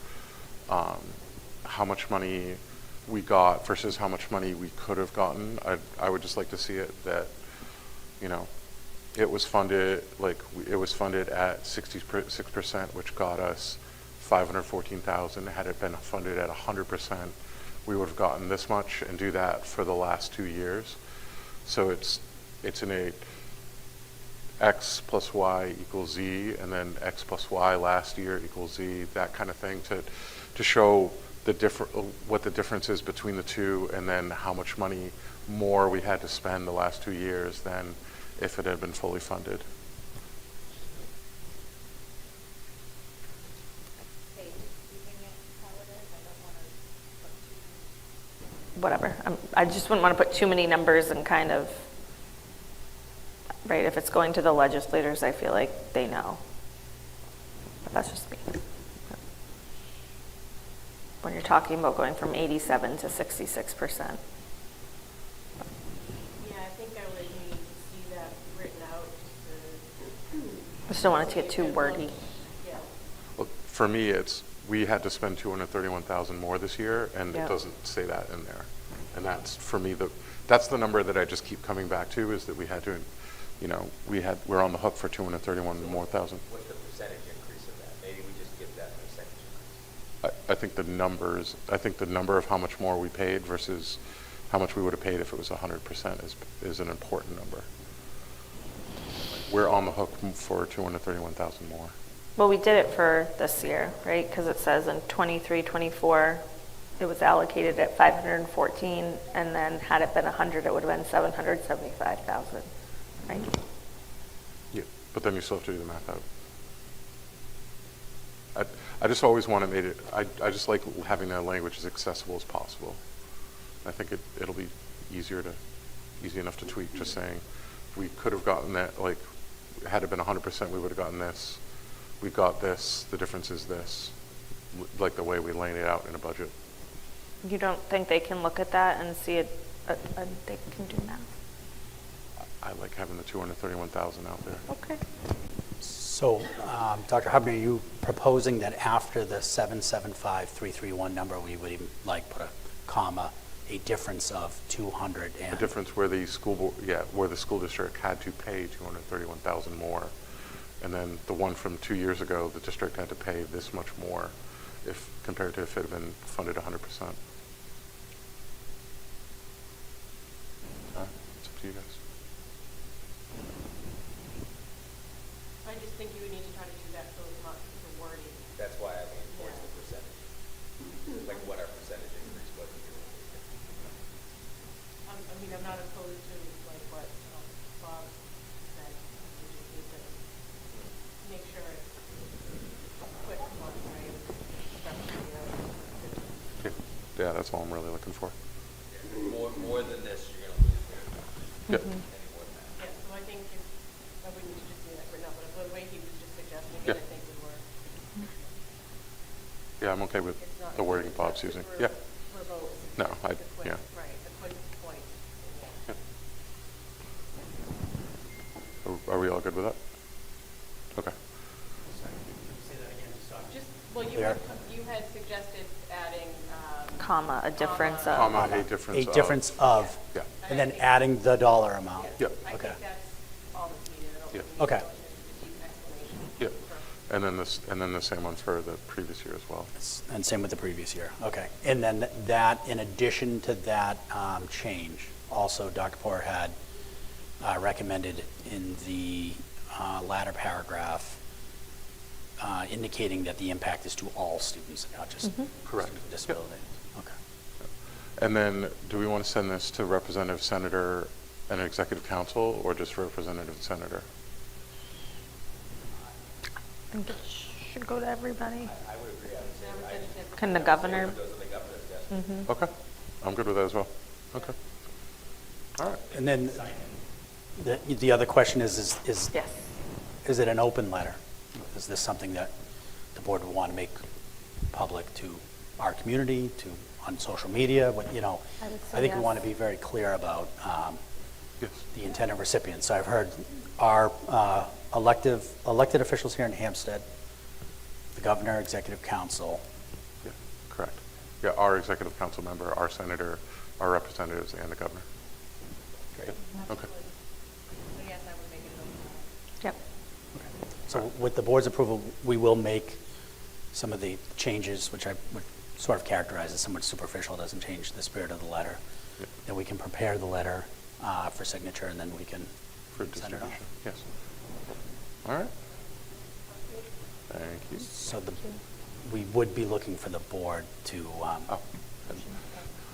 how much money we got versus how much money we could have gotten. I would just like to see it that, it was funded at 66%, which got us $514,000. Had it been funded at 100%, we would have gotten this much, and do that for the last 2 years. So it's in a X plus Y equals Z, and then X plus Y last year equals Z, that kind of thing, to show what the difference is between the two, and then how much money more we had to spend the last 2 years than if it had been fully funded. Whatever. I just wouldn't want to put too many numbers and kind of, right, if it's going to the legislators, I feel like they know. But that's just me. When you're talking about going from 87 to 66%. Yeah, I think I would need to see that written out I just don't want it to get too wordy. Yeah. Well, for me, we had to spend $231,000 more this year, and Yeah. it doesn't say that in there. And that's, for me, that's the number that I just keep coming back to, is that we had to, we're on the hook for $231,000 more. What's the percentage increase of that? Maybe we just give that percentage increase. I think the number of how much more we paid versus how much we would have paid if it was 100% is an important number. We're on the hook for $231,000 more. Well, we did it for this year, right? Because it says in 23-24, it was allocated at 514, and then had it been 100, it would have been 775,000, right? Yeah, but then you still have to do the math out. I just always want to make it, I just like having the language as accessible as possible. I think it'll be easy enough to tweak, just saying, we could have gotten that, like, had it been 100%, we would have gotten this. We got this, the difference is this, like the way we laid it out in a budget. You don't think they can look at that and see it, they can do math? I like having the $231,000 out there. Okay. So, Dr. Hubner, are you proposing that after the 775,331 number, we would even put a comma, a difference of 200 and... A difference where the school board, where the school district had to pay $231,000 more. And then the one from 2 years ago, the district had to pay this much more compared to if it had been funded 100%. It's up to you guys. I just think you would need to try to do that so it's not super wordy. That's why I mean, what's the percentage? Like what our percentage increase was. I'm not opposed to like what Bob said. We just need to make sure it's quick one, right? Yeah, that's all I'm really looking for. More than this, you're going to lose your Yep. any more than that. Yeah, so I think I wouldn't just do that for now, but the way he was just suggesting Yeah. it, I think would work. Yeah, I'm okay with the wording Bob's using. Yeah. Verbose. No, The quick, yeah. Right, the quick point. Are we all good with that? Okay. Just, well, you had suggested adding, Comma, a difference of. Comma, a difference of. A difference of, Yeah. and then adding the dollar amount. Yep. I Okay. think that's all that's needed. I don't Yeah. think we Okay. need a deep explanation. Yeah. And then the same one for the previous year as well. And same with the previous year. Okay. And then that, in addition to that change, also Dr. Poor had recommended in the latter paragraph indicating that the impact is to all students, not just Correct. students with disabilities. Okay. And then, do we want to send this to Representative Senator and Executive Council, or just Representative Senator? I think it should go to everybody. I would agree. Can the governor? Those are the governor's desk. Okay. I'm good with that as well. Okay. All right. And then the other question is Yes. is it an open letter? Is this something that the board would want to make public to our community, on social media? I would say I think we yes. want to be very clear about Yes. the intended recipients. So I've heard our elected officials here in Hampstead, the governor, executive council. Yeah, correct. Yeah, our Executive Council member, our senator, our representatives, and the governor. Great. Okay. So yes, I would make it open. Yep. So with the board's approval, we will make some of the changes, which I would sort of characterize as somewhat superficial, doesn't change the spirit of the letter. Yep. Then we can prepare the letter for signature, and then we can For send it off. distribution. Yes. All right. Thank you. So we would be looking for the board to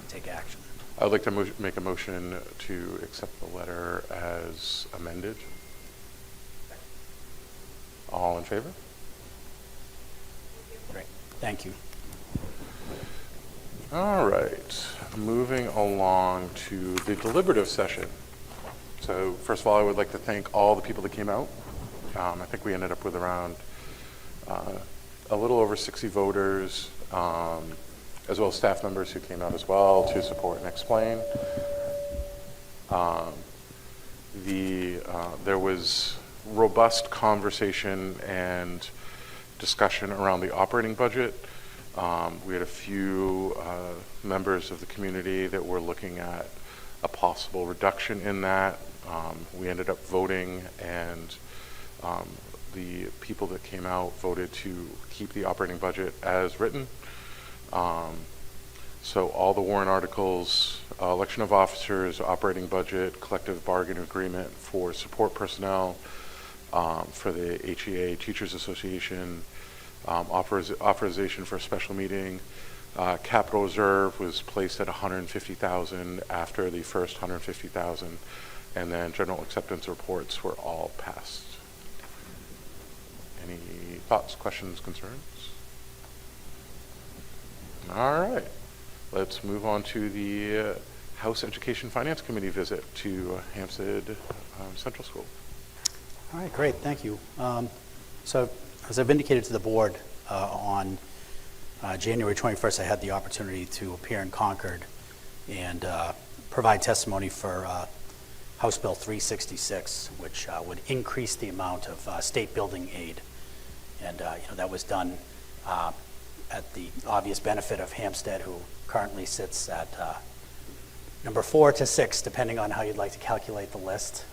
take action. I would like to make a motion to accept the letter as amended. All in favor? Great, thank you. All right, moving along to the deliberative session. So first of all, I would like to thank all the people that came out. I think we ended up with around a little over 60 voters, as well as staff members who came out as well to support and explain. There was robust conversation and discussion around the operating budget. We had a few members of the community that were looking at a possible reduction in that. We ended up voting, and the people that came out voted to keep the operating budget as written. So all the warrant articles, election of officers, operating budget, collective bargaining agreement for support personnel, for the HEA Teachers Association, authorization for a special meeting. Capital reserve was placed at $150,000 after the first $150,000, and then general acceptance reports were all passed. Any thoughts, questions, concerns? All right, let's move on to the House Education Finance Committee visit to Hampstead Central School. All right, great, thank you. So as I've indicated to the board, on January 21st, I had the opportunity to appear in Concord and provide testimony for House Bill 366, which would increase the amount of state building aid. And that was done at the obvious benefit of Hampstead, who currently sits at number 4 to 6, depending on how you'd like to calculate the list.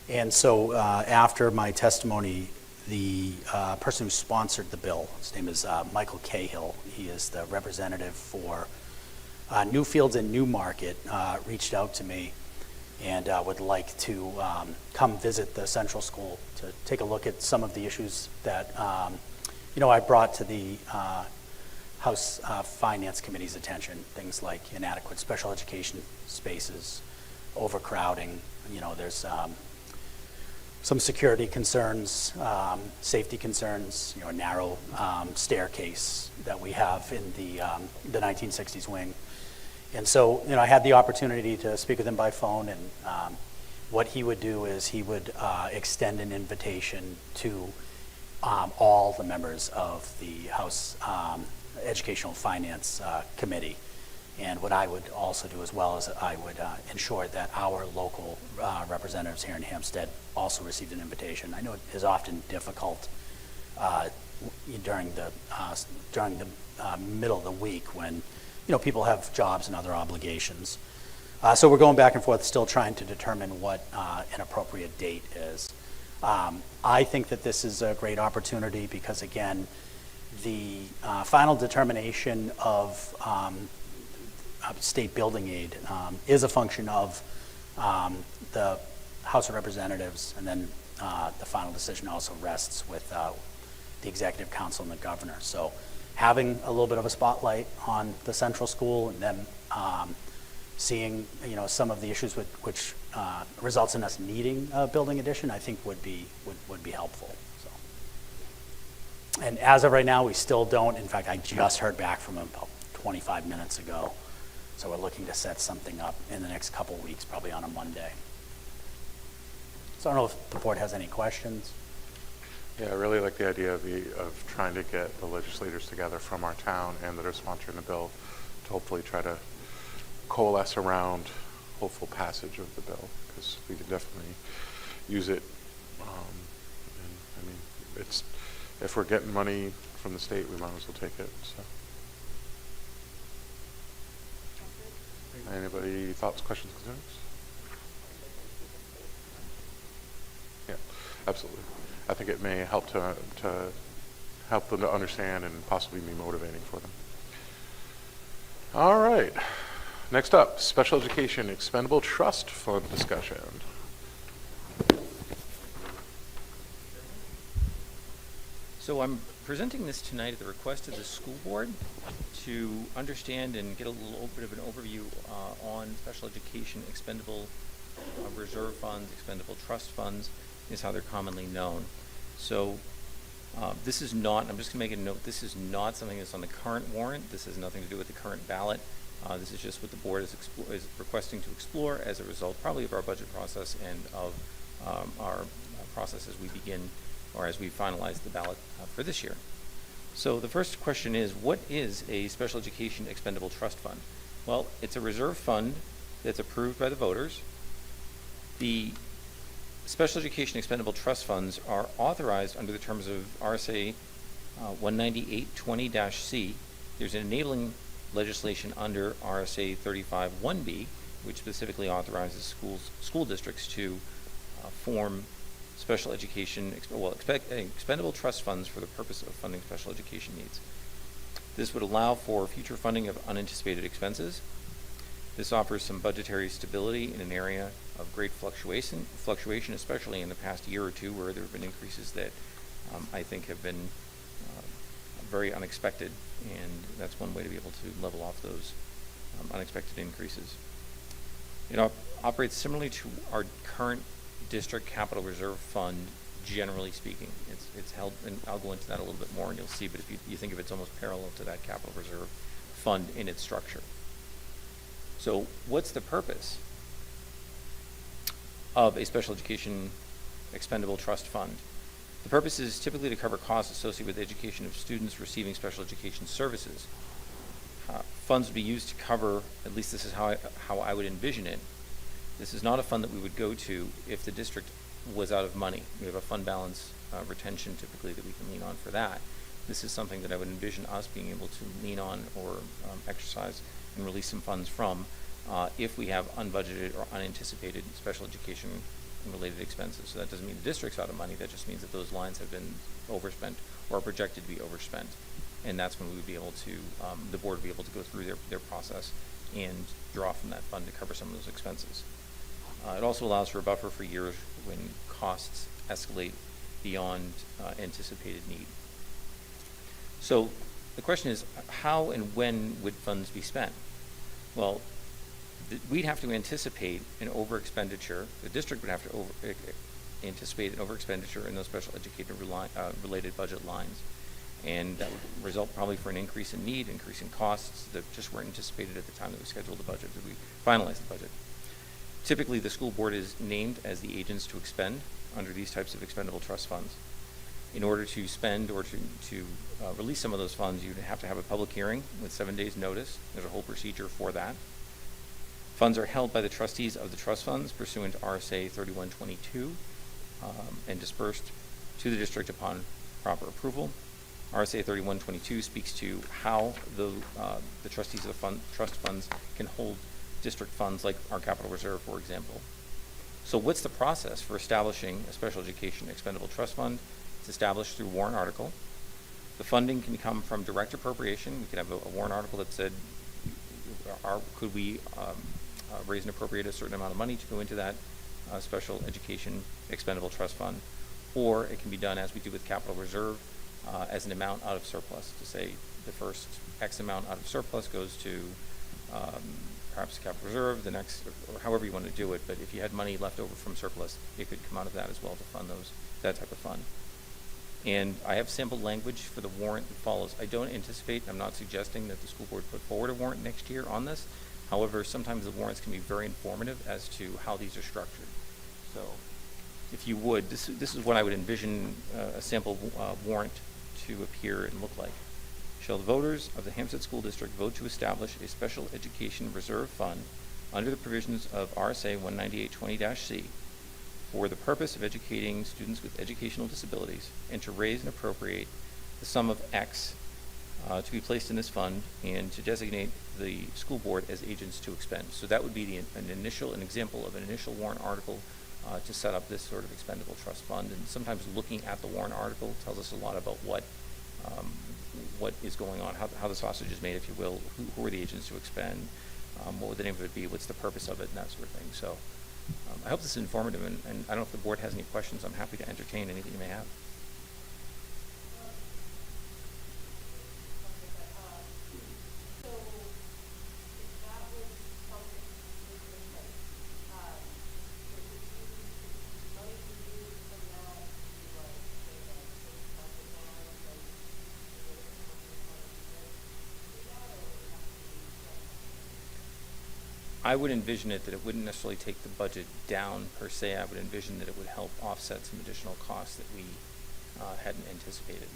And so after my testimony, the person who sponsored the bill, his name is Michael Cahill, he is the representative for Newfields and Newmarket, reached out to me and would like to come visit the Central School to take a look at some of the issues that I brought to the House Finance Committee's attention, things like inadequate special education spaces, overcrowding, there's some security concerns, safety concerns, a narrow staircase that we have in the 1960s wing. And so, I had the opportunity to speak with him by phone, and what he would do is he would extend an invitation to all the members of the House Educational Finance Committee. And what I would also do as well is I would ensure that our local representatives here in Hampstead also received an invitation. I know it is often difficult during the middle of the week when people have jobs and other obligations. So we're going back and forth, still trying to determine what an appropriate date is. I think that this is a great opportunity because, again, the final determination of state building aid is a function of the House of Representatives, and then the final decision also rests with the Executive Council and the Governor. So having a little bit of a spotlight on the Central School and then seeing some of the issues which results in us needing a building addition, I think would be helpful. So, and as of right now, we still don't. In fact, I just heard back from him about 25 minutes ago. So we're looking to set something up in the next couple of weeks, probably on a Monday. So I don't know if the board has any questions. Yeah, I really like the idea of trying to get the legislators together from our town and that are sponsoring the bill to hopefully try to coalesce around hopeful passage of the bill, because we could definitely use it. And if we're getting money from the state, we might as well take it. So. Anybody thoughts, questions, concerns? Yeah, absolutely. I think it may help to help them to understand and possibly be motivating for them. All right. Next up, Special Education Expendable Trust Fund discussion. So I'm presenting this tonight at the request of the school board to understand and get a little bit of an overview on special education expendable reserve funds, expendable trust funds is how they're commonly known. So this is not, I'm just going to make a note, this is not something that's on the current warrant. This has nothing to do with the current ballot. This is just what the board is requesting to explore as a result probably of our budget process and of our process as we begin or as we finalize the ballot for this year. So the first question is, what is a special education expendable trust fund? Well, it's a reserve fund that's approved by the voters. The special education expendable trust funds are authorized under the terms of RSA 19820-C. There's an enabling legislation under RSA 35-1B, which specifically authorizes school districts to form special education, expendable trust funds for the purpose of funding special education needs. This would allow for future funding of unanticipated expenses. This offers some budgetary stability in an area of great fluctuation, especially in the past year or two, where there have been increases that I think have been very unexpected, and that's one way to be able to level off those unexpected increases. It operates similarly to our current district capital reserve fund, generally speaking. It's held, and I'll go into that a little bit more and you'll see, but if you think of it, it's almost parallel to that capital reserve fund in its structure. So what's the purpose of a special education expendable trust fund? The purpose is typically to cover costs associated with the education of students receiving special education services. Funds would be used to cover, at least this is how I would envision it. This is not a fund that we would go to if the district was out of money. We have a fund balance retention typically that we can lean on for that. This is something that I would envision us being able to lean on or exercise and release some funds from if we have unbudgeted or unanticipated special education related expenses. So that doesn't mean the district's out of money, that just means that those lines have been overspent or projected to be overspent. And that's when we would be able to, the board would be able to go through their process and draw from that fund to cover some of those expenses. It also allows for a buffer for years when costs escalate beyond anticipated need. So the question is, how and when would funds be spent? Well, we'd have to anticipate an over-expenditure. The district would have to anticipate an over-expenditure in those special education related budget lines. And that would result probably for an increase in need, increase in costs that just weren't anticipated at the time that we scheduled the budget, that we finalized the budget. Typically, the school board is named as the agents to expend under these types of expendable trust funds. In order to spend or to release some of those funds, you'd have to have a public hearing with 7 days notice. There's a whole procedure for that. Funds are held by the trustees of the trust funds pursuant to RSA 3122 and dispersed to the district upon proper approval. RSA 3122 speaks to how the trustees of the trust funds can hold district funds like our capital reserve, for example. So what's the process for establishing a special education expendable trust fund? It's established through warrant article. The funding can come from direct appropriation. We could have a warrant article that said, could we raise and appropriate a certain amount of money to go into that special education expendable trust fund? Or it can be done as we do with capital reserve as an amount out of surplus, to say the first X amount out of surplus goes to perhaps capital reserve, the next, or however you want to do it, but if you had money left over from surplus, it could come out of that as well to fund that type of fund. And I have sample language for the warrant that follows. I don't anticipate, I'm not suggesting that the school board put forward a warrant next year on this. However, sometimes the warrants can be very informative as to how these are structured. So if you would, this is what I would envision a sample warrant to appear and look like. Shall the voters of the Hampstead School District vote to establish a special education reserve fund under the provisions of RSA 19820-C for the purpose of educating students with educational disabilities, and to raise and appropriate the sum of X to be placed in this fund, and to designate the school board as agents to expend. So that would be an example of an initial warrant article to set up this sort of expendable trust fund. And sometimes looking at the warrant article tells us a lot about what is going on, how the sausage is made, if you will, who are the agents to expend, what would the name of it be, what's the purpose of it, and that sort of thing. So I hope this is informative, and I don't know if the board has any questions. I'm happy to entertain anything you may have. I would envision it that it wouldn't necessarily take the budget down per se. I would envision that it would help offset some additional costs that we hadn't anticipated.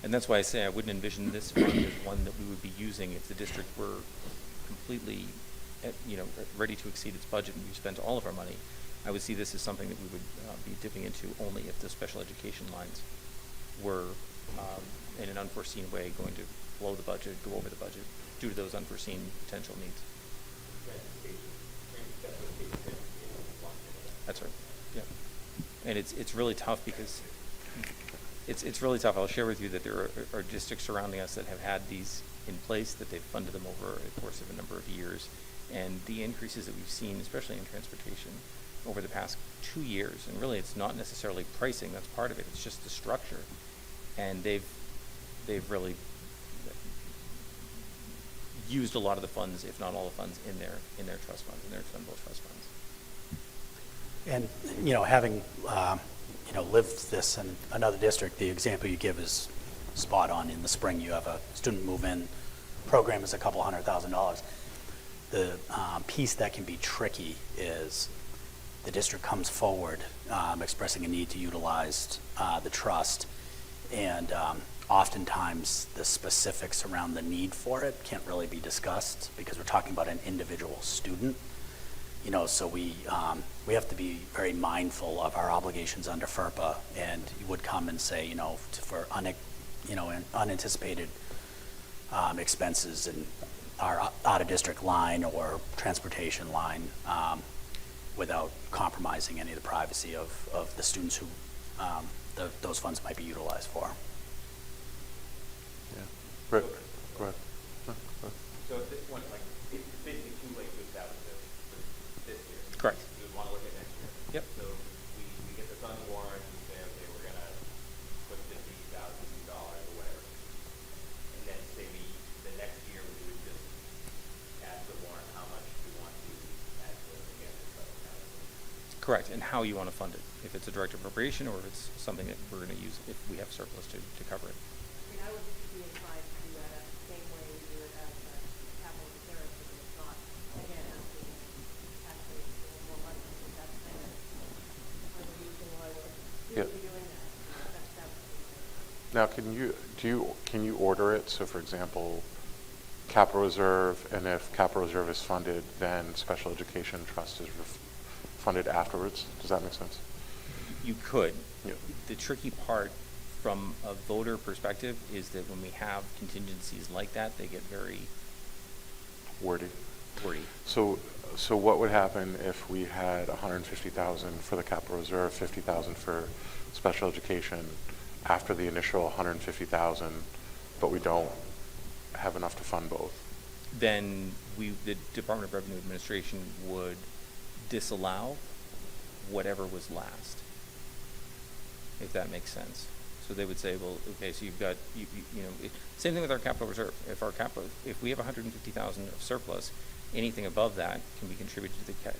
And that's why I say I wouldn't envision this fund as one that we would be using if the district were completely, ready to exceed its budget and we've spent all of our money. I would see this as something that we would be dipping into only if the special education lines were, in an unforeseen way, going to blow the budget, go over the budget, due to those unforeseen potential needs. That's right. Yeah. And it's really tough because it's really tough. I'll share with you that there are districts surrounding us that have had these in place, that they've funded them over the course of a number of years. And the increases that we've seen, especially in transportation, over the past 2 years, and really it's not necessarily pricing, that's part of it, it's just the structure. And they've really used a lot of the funds, if not all the funds, in their trust funds, in their expendable trust funds. And, having, lived this in another district, the example you give is spot on. In the spring, you have a student move-in program is a couple $100,000. The piece that can be tricky is the district comes forward expressing a need to utilize the trust, and oftentimes the specifics around the need for it can't really be discussed because we're talking about an individual student. So we have to be very mindful of our obligations under FERPA, and you would come and say, for unanticipated expenses in our out-of-district line or transportation line, without compromising any of the privacy of the students who those funds might be utilized for. Yeah. Rick, go ahead. So at this point, it's basically too late to establish this year. Correct. We would want to look at next year. Yep. So we get this on the warrant, we say, okay, we're going to put $50,000 or whatever. And then say the next year we would just add to the warrant how much we want to add to it again. Correct, and how you want to fund it. If it's a direct appropriation or if it's something that we're going to use if we have surplus to cover it. I would be inclined to do that the same way we do it as a capital reserve, because it's not, again, asking actually more money, because that's kind of what the reason was, we would be doing that. Now, can you order it? So, for example, capital reserve, and if capital reserve is funded, then special education trust is funded afterwards. Does that make sense? You could. Yeah. The tricky part from a voter perspective is that when we have contingencies like that, they get very Wordy. wordy. So what would happen if we had 150,000 for the capital reserve, 50,000 for special education after the initial 150,000, but we don't have enough to fund both? Then the Department of Revenue Administration would disallow whatever was last, if that makes sense. So they would say, well, okay, so you've got, same thing with our capital reserve. If we have 150,000 of surplus, anything above that can be contributed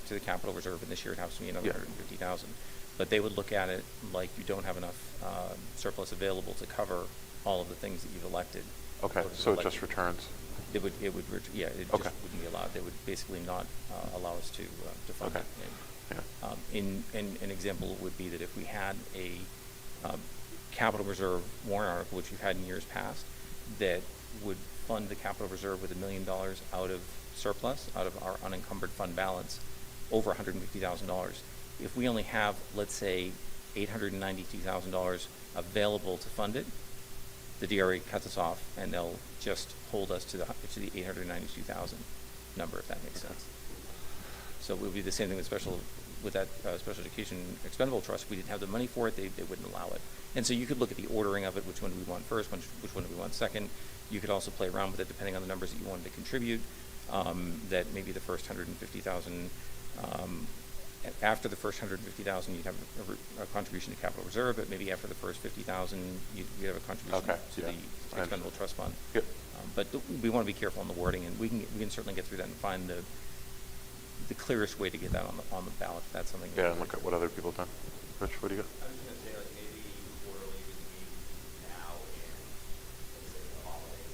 to the capital reserve, and this year it has to be another 150,000. But they would look at it like you don't have enough surplus available to cover all of the things that you've elected. Okay, so it just returns? It just wouldn't be allowed. They would basically not allow us to fund Okay. it. An example would be that if we had a capital reserve warrant article, which we've had in years past, that would fund the capital reserve with $1 million out of surplus, out of our unencumbered fund balance, over $150,000. If we only have, let's say, $892,000 available to fund it, the DRA cuts us off, and they'll just hold us to the 892,000 number, if that makes sense. So it would be the same thing with special education expendable trust. If we didn't have the money for it, they wouldn't allow it. And so you could look at the ordering of it, which one do we want first, which one do we want second. You could also play around with it depending on the numbers that you wanted to contribute, that maybe the first 150,000, after the first 150,000, you'd have a contribution to capital reserve, but maybe after the first 50,000, you'd have a contribution to the expendable trust fund. Yep. But we want to be careful on the wording, and we can certainly get through that and find the clearest way to get that on the ballot, if that's something. Yeah, and look at what other people have done. Rich, what do you got? I was gonna say, like, maybe quarterly between now and, let's say, the holidays.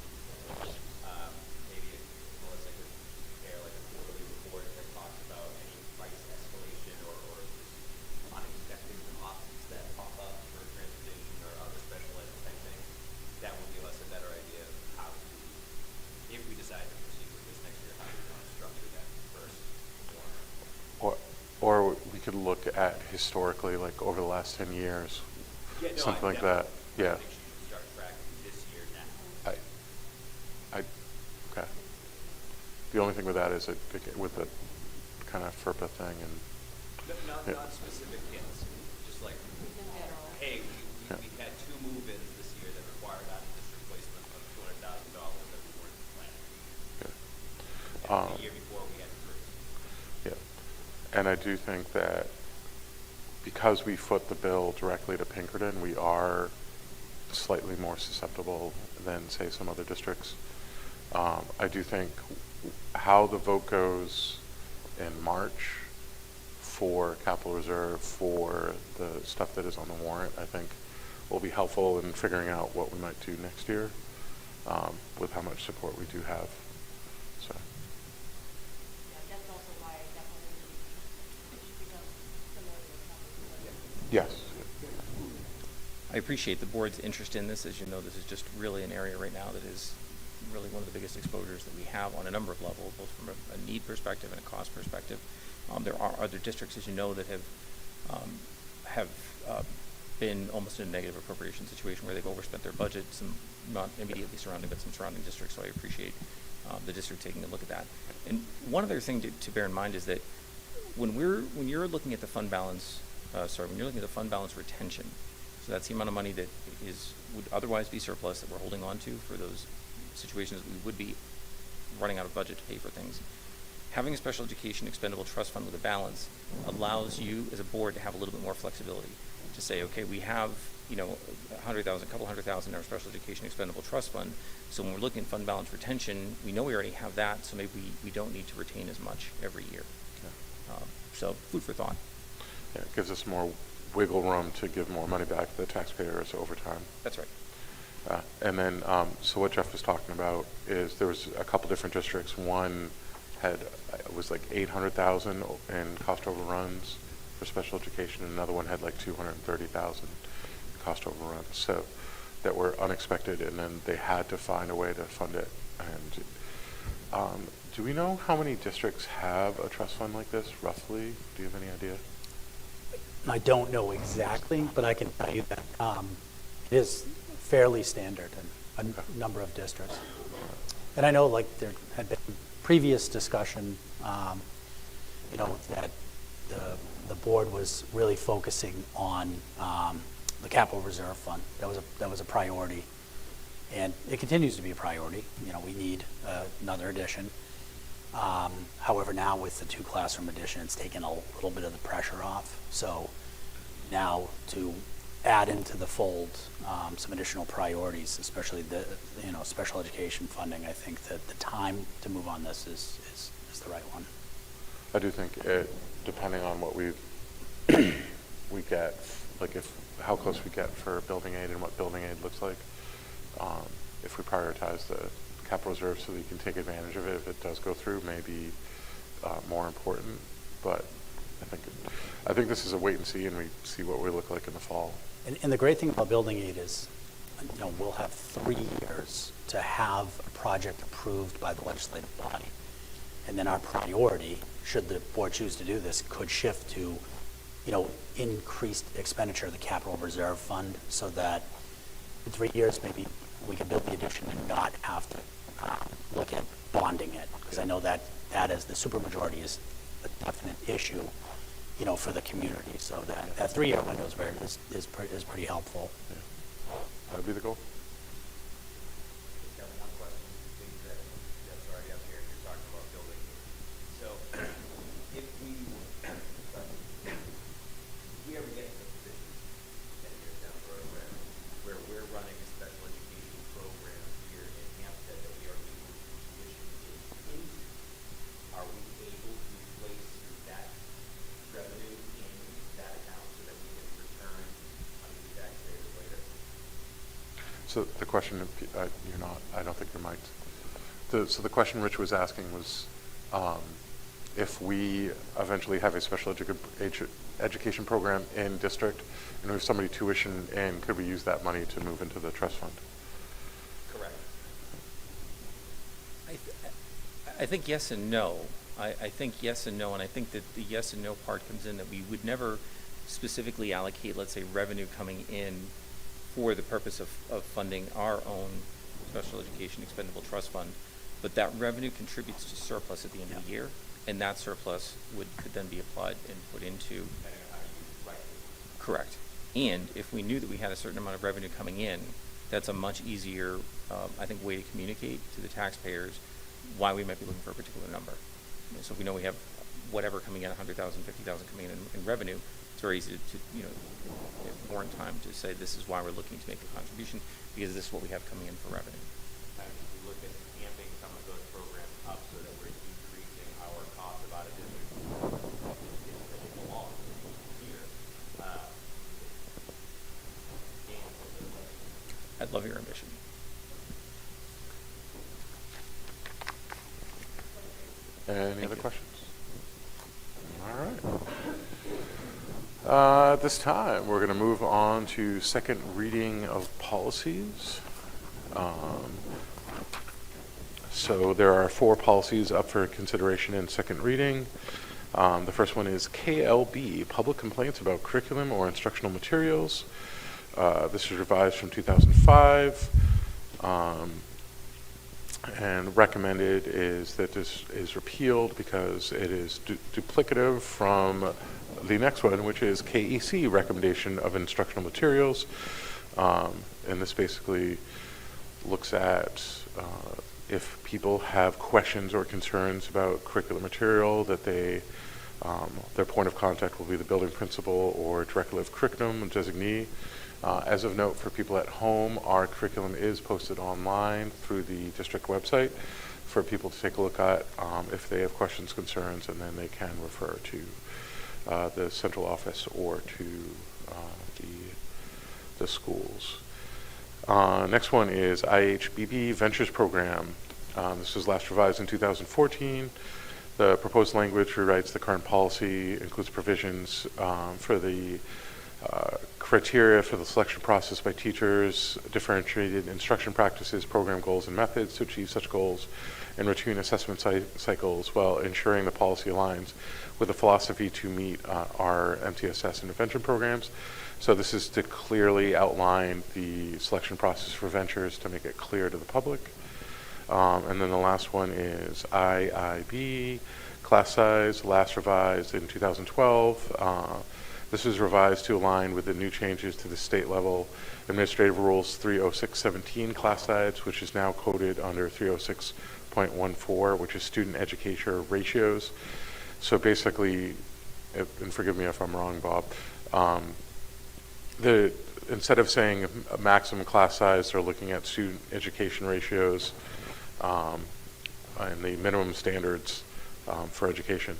Maybe if Melissa could prepare like a quarterly report that talks about any price escalation or just unexpected costs that pop up for transportation or other special ed type things. That would give us a better idea of how to, if we decide to proceed with this next year, how we want to structure that first warrant. Or we could look at historically, like over the last 10 years, Yeah, no, something I like that. Yeah. think she should start tracking this year now. Okay. The only thing with that is with the kind of FERPA thing and. Yeah. Not specific hits, just like, hey, we had 2 move-ins this year that required out-of-district placement of $200,000 that we weren't planning. And the year before we had 3. Yeah. And I do think that because we foot the bill directly to Pinkerton, we are slightly more susceptible than, say, some other districts. I do think how the vote goes in March for capital reserve, for the stuff that is on the warrant, I think will be helpful in figuring out what we might do next year with how much support we do have. So. Yes. I appreciate the board's interest in this. As you know, this is just really an area right now that is really one of the biggest exposures that we have on a number of levels, both from a need perspective and a cost perspective. There are other districts, as you know, that have been almost in a negative appropriation situation where they've overspent their budget, some not immediately surrounding, but some surrounding districts. So I appreciate the district taking a look at that. And one other thing to bear in mind is that when you're looking at the fund balance, when you're looking at the fund balance retention, so that's the amount of money that would otherwise be surplus that we're holding on to for those situations that we would be running out of budget to pay for things. Having a special education expendable trust fund with a balance allows you as a board to have a little bit more flexibility to say, okay, we have, a couple hundred thousand in our special education expendable trust fund. So when we're looking at fund balance retention, we know we already have that, so maybe we don't need to retain as much every year. Yeah. So food for thought. Yeah, it gives us more wiggle room to give more money back to the taxpayers over time. That's right. And then, so what Jeff was talking about is there was a couple different districts. One was like 800,000 in cost overruns for special education, and another one had like 230,000 cost overruns. So that were unexpected, and then they had to find a way to fund it. And do we know how many districts have a trust fund like this, roughly? Do you have any idea? I don't know exactly, but I can tell you that it is fairly standard in a number of districts. And I know, like, there had been previous discussion, that the board was really focusing on the capital reserve fund. That was a priority, and it continues to be a priority. We need another addition. However, now with the 2 classroom addition, it's taken a little bit of the pressure off. So now to add into the fold some additional priorities, especially the special education funding, I think that the time to move on this is the right one. I do think depending on what we get, like how close we get for building aid and what building aid looks like, if we prioritize the capital reserve so that you can take advantage of it if it does go through, may be more important. But I think this is a wait and see, and we see what we look like in the fall. And the great thing about building aid is, we'll have 3 years to have a project approved by the legislative body. And then our priority, should the board choose to do this, could shift to, increased expenditure of the capital reserve fund, so that in 3 years, maybe we could build the addition and not have to look at bonding it. Because I know that as the supermajority is a definite issue, for the community. So that 3-year window is pretty helpful. Yeah. That would be the goal. Got one question, things that Jeff's already up here, you're talking about building. So if we ever get to the position 10 years down the road where we're running a special education program here in Hampstead that we are able to tuition into, are we able to place So the question, you're not, I don't think you're mic'd. So the question Rich was asking was, if we eventually have a special education program in district, and we have somebody tuition in, could we use that money to move into the trust fund? Correct. I think yes and no. I think yes and no, and I think that the yes and no part comes in that we would never specifically allocate, let's say, revenue coming in for the purpose of funding our own special education expendable trust fund, but that revenue contributes to surplus at the end of the year, and that surplus could then be applied and put into. Correct. And if we knew that we had a certain amount of revenue coming in, that's a much easier, I think, way to communicate to the taxpayers why we might be looking for a particular number. So if we know we have whatever coming in, 100,000, 50,000 coming in revenue, it's very easy to warrant time to say this is why we're looking to make a contribution, because this is what we have coming in for revenue. We look at amping some of those programs up so that we're decreasing our cost of out of district belong here. I'd love your ambition. Any other questions? All right. At this time, we're going to move on to second reading of policies. So there are 4 policies up for consideration in second reading. The first one is KLB, Public Complaints About Curriculum or Instructional Materials. This is revised from 2005. And recommended is that this is repealed because it is duplicative from the next one, which is KEC, Recommendation of Instructional Materials. And this basically looks at if people have questions or concerns about curricular material, that their point of contact will be the building principal or director of curriculum designee. As of note, for people at home, our curriculum is posted online through the district website for people to take a look at if they have questions, concerns, and then they can refer to the central office or to the schools. Next one is IHBB Ventures Program. This was last revised in 2014. The proposed language rewrites the current policy, includes provisions for the criteria for the selection process by teachers, differentiated instruction practices, program goals, and methods to achieve such goals, and routine assessment cycles, while ensuring the policy aligns with the philosophy to meet our MTSS intervention programs. So this is to clearly outline the selection process for ventures to make it clear to the public. And then the last one is IIB, class size, last revised in 2012. This is revised to align with the new changes to the state level administrative rules 30617 class size, which is now coded under 306.14, which is student education ratios. So basically, and forgive me if I'm wrong, Bob, instead of saying a maximum class size, they're looking at student education ratios and the minimum standards for education.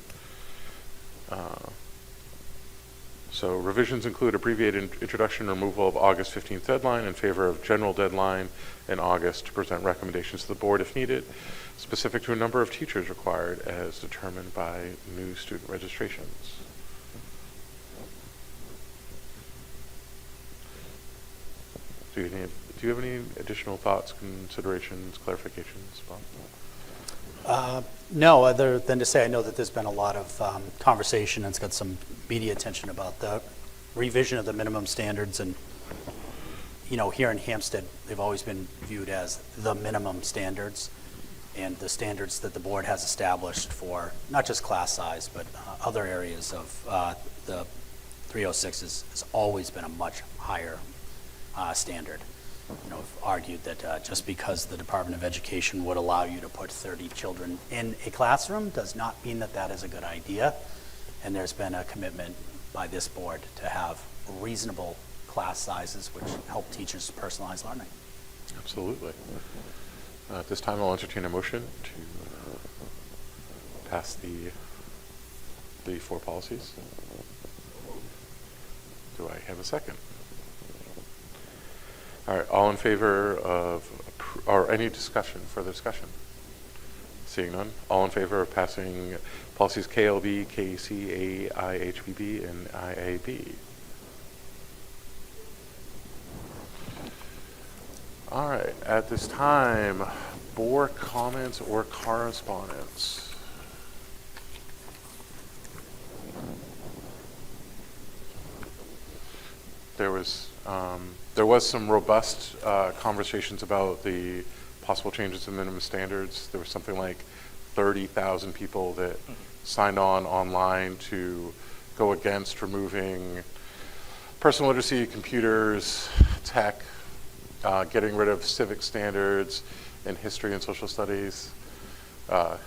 So revisions include abbreviated introduction and removal of August 15th deadline in favor of general deadline in August to present recommendations to the board if needed, specific to a number of teachers required as determined by new student registrations. Do you have any additional thoughts, considerations, clarifications, Bob? No, other than to say I know that there's been a lot of conversation and it's got some media attention about the revision of the minimum standards. And, you know, here in Hampstead, they've always been viewed as the minimum standards and the standards that the board has established for not just class size, but other areas of the 306 has always been a much higher standard. You know, I've argued that just because the Department of Education would allow you to put 30 children in a classroom does not mean that that is a good idea. And there's been a commitment by this board to have reasonable class sizes which help teachers personalize learning. Absolutely. At this time, I'll entertain a motion to pass the 4 policies. Do I have a second? All right, all in favor of, or any discussion, further discussion? Seeing none, all in favor of passing policies KLB, KC, AIHBB, and IAB? All right, at this time, board comments or correspondence? There was some robust conversations about the possible changes in minimum standards. There was something like 30,000 people that signed on online to go against removing personal literacy, computers, tech, getting rid of civic standards in history and social studies, foreign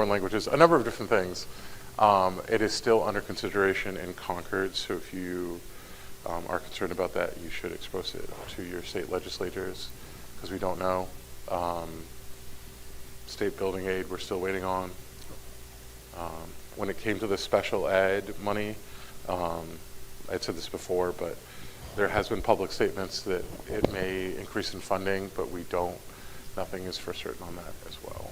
languages, a number of different things. It is still under consideration in Concord, so if you are concerned about that, you should expose it to your state legislators, because we don't know. State building aid, we're still waiting on. When it came to the special ed money, I'd said this before, but there has been public statements that it may increase in funding, but nothing is for certain on that as well.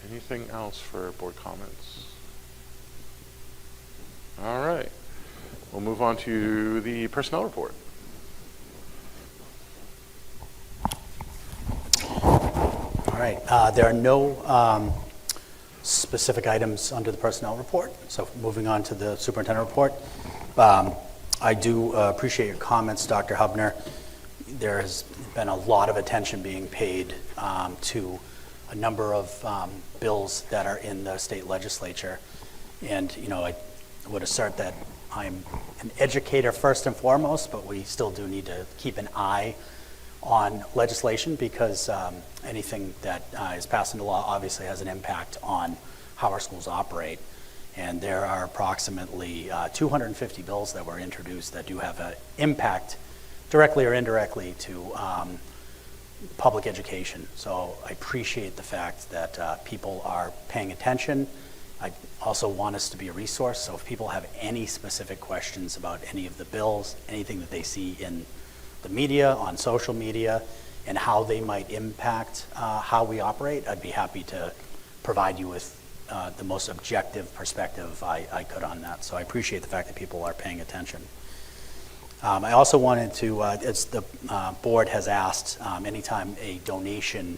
Anything else for board comments? All right, we'll move on to the personnel report. All right, there are no specific items under the personnel report, so moving on to the superintendent report. I do appreciate your comments, Dr. Hubner. There has been a lot of attention being paid to a number of bills that are in the state legislature. And, I would assert that I'm an educator first and foremost, but we still do need to keep an eye on legislation, because anything that is passed into law obviously has an impact on how our schools operate. And there are approximately 250 bills that were introduced that do have an impact, directly or indirectly, to public education. So I appreciate the fact that people are paying attention. I also want us to be a resource, so if people have any specific questions about any of the bills, anything that they see in the media, on social media, and how they might impact how we operate, I'd be happy to provide you with the most objective perspective I could on that. So I appreciate the fact that people are paying attention. I also wanted to, as the board has asked, anytime a donation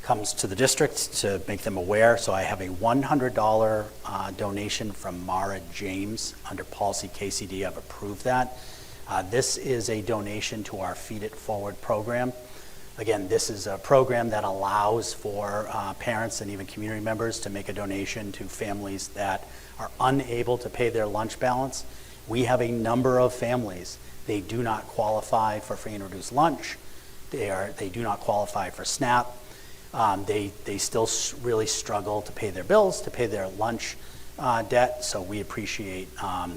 comes to the district, to make them aware. So I have a $100 donation from Mara James under policy KCD. I've approved that. This is a donation to our Feed It Forward program. Again, this is a program that allows for parents and even community members to make a donation to families that are unable to pay their lunch balance. We have a number of families. They do not qualify for free and reduced lunch. They do not qualify for SNAP. They still really struggle to pay their bills, to pay their lunch debt. So we appreciate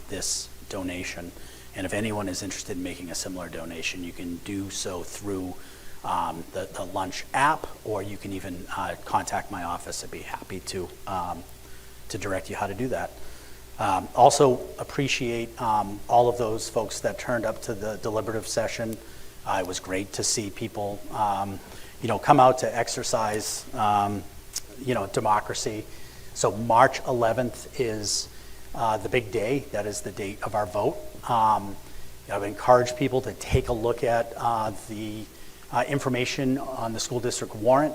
this donation. And if anyone is interested in making a similar donation, you can do so through the lunch app, or you can even contact my office. I'd be happy to direct you how to do that. Also appreciate all of those folks that turned up to the deliberative session. It was great to see people, come out to exercise, democracy. So March 11th is the big day. That is the date of our vote. I've encouraged people to take a look at the information on the school district warrant.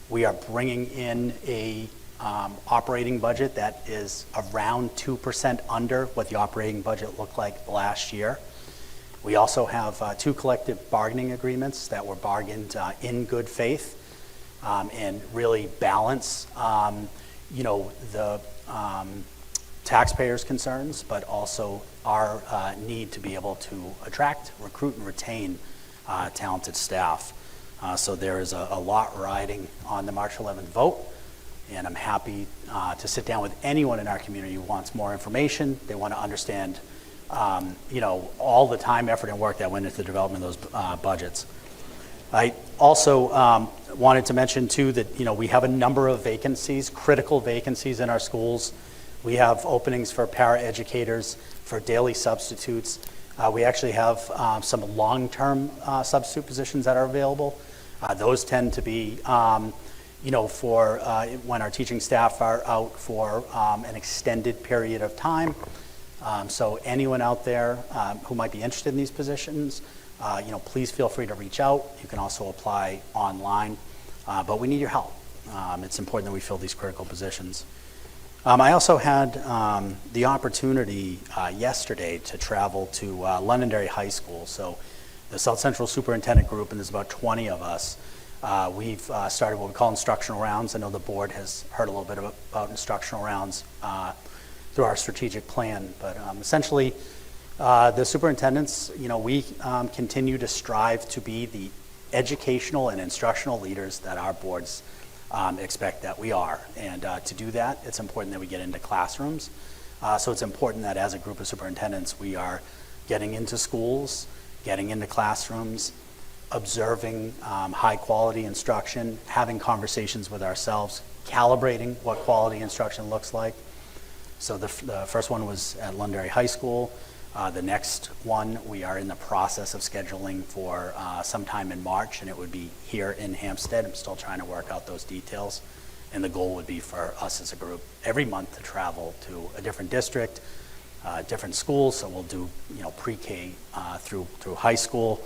We are bringing in a operating budget that is around 2% under what the operating budget looked like last year. We also have 2 collective bargaining agreements that were bargained in good faith and really balance, the taxpayers' concerns, but also our need to be able to attract, recruit, and retain talented staff. So there is a lot riding on the March 11th vote, and I'm happy to sit down with anyone in our community who wants more information. They want to understand, all the time, effort, and work that went into the development of those budgets. I also wanted to mention too that we have a number of vacancies, critical vacancies in our schools. We have openings for paraeducators, for daily substitutes. We actually have some long-term substitute positions that are available. Those tend to be, for when our teaching staff are out for an extended period of time. So anyone out there who might be interested in these positions, please feel free to reach out. You can also apply online, but we need your help. It's important that we fill these critical positions. I also had the opportunity yesterday to travel to Londonderry High School. So the South Central Superintendent Group, and there's about 20 of us, we've started what we call instructional rounds. I know the board has heard a little bit about instructional rounds through our strategic plan, but essentially the superintendents, we continue to strive to be the educational and instructional leaders that our boards expect that we are. And to do that, it's important that we get into classrooms. So it's important that as a group of superintendents, we are getting into schools, getting into classrooms, observing high quality instruction, having conversations with ourselves, calibrating what quality instruction looks like. So the first one was at Londonderry High School. The next one we are in the process of scheduling for sometime in March, and it would be here in Hampstead. I'm still trying to work out those details, and the goal would be for us as a group every month to travel to a different district, different schools. So we'll do pre-K through high school.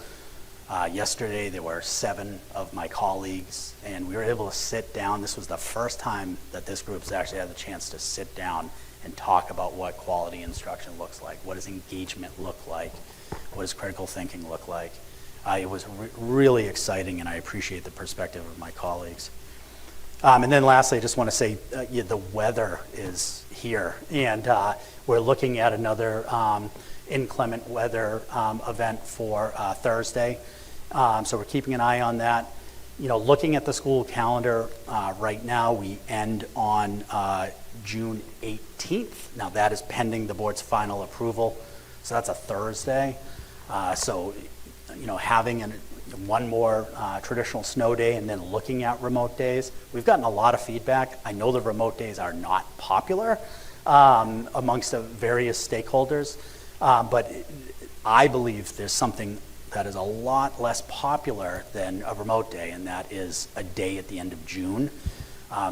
Yesterday there were 7 of my colleagues, and we were able to sit down. This was the first time that this group's actually had the chance to sit down and talk about what quality instruction looks like. What does engagement look like? What does critical thinking look like? It was really exciting, and I appreciate the perspective of my colleagues. And then lastly, I just want to say the weather is here, and we're looking at another inclement weather event for Thursday. So we're keeping an eye on that. Looking at the school calendar right now, we end on June 18th. Now that is pending the board's final approval. So that's a Thursday. So having one more traditional snow day and then looking at remote days. We've gotten a lot of feedback. I know the remote days are not popular amongst the various stakeholders, but I believe there's something that is a lot less popular than a remote day, and that is a day at the end of June.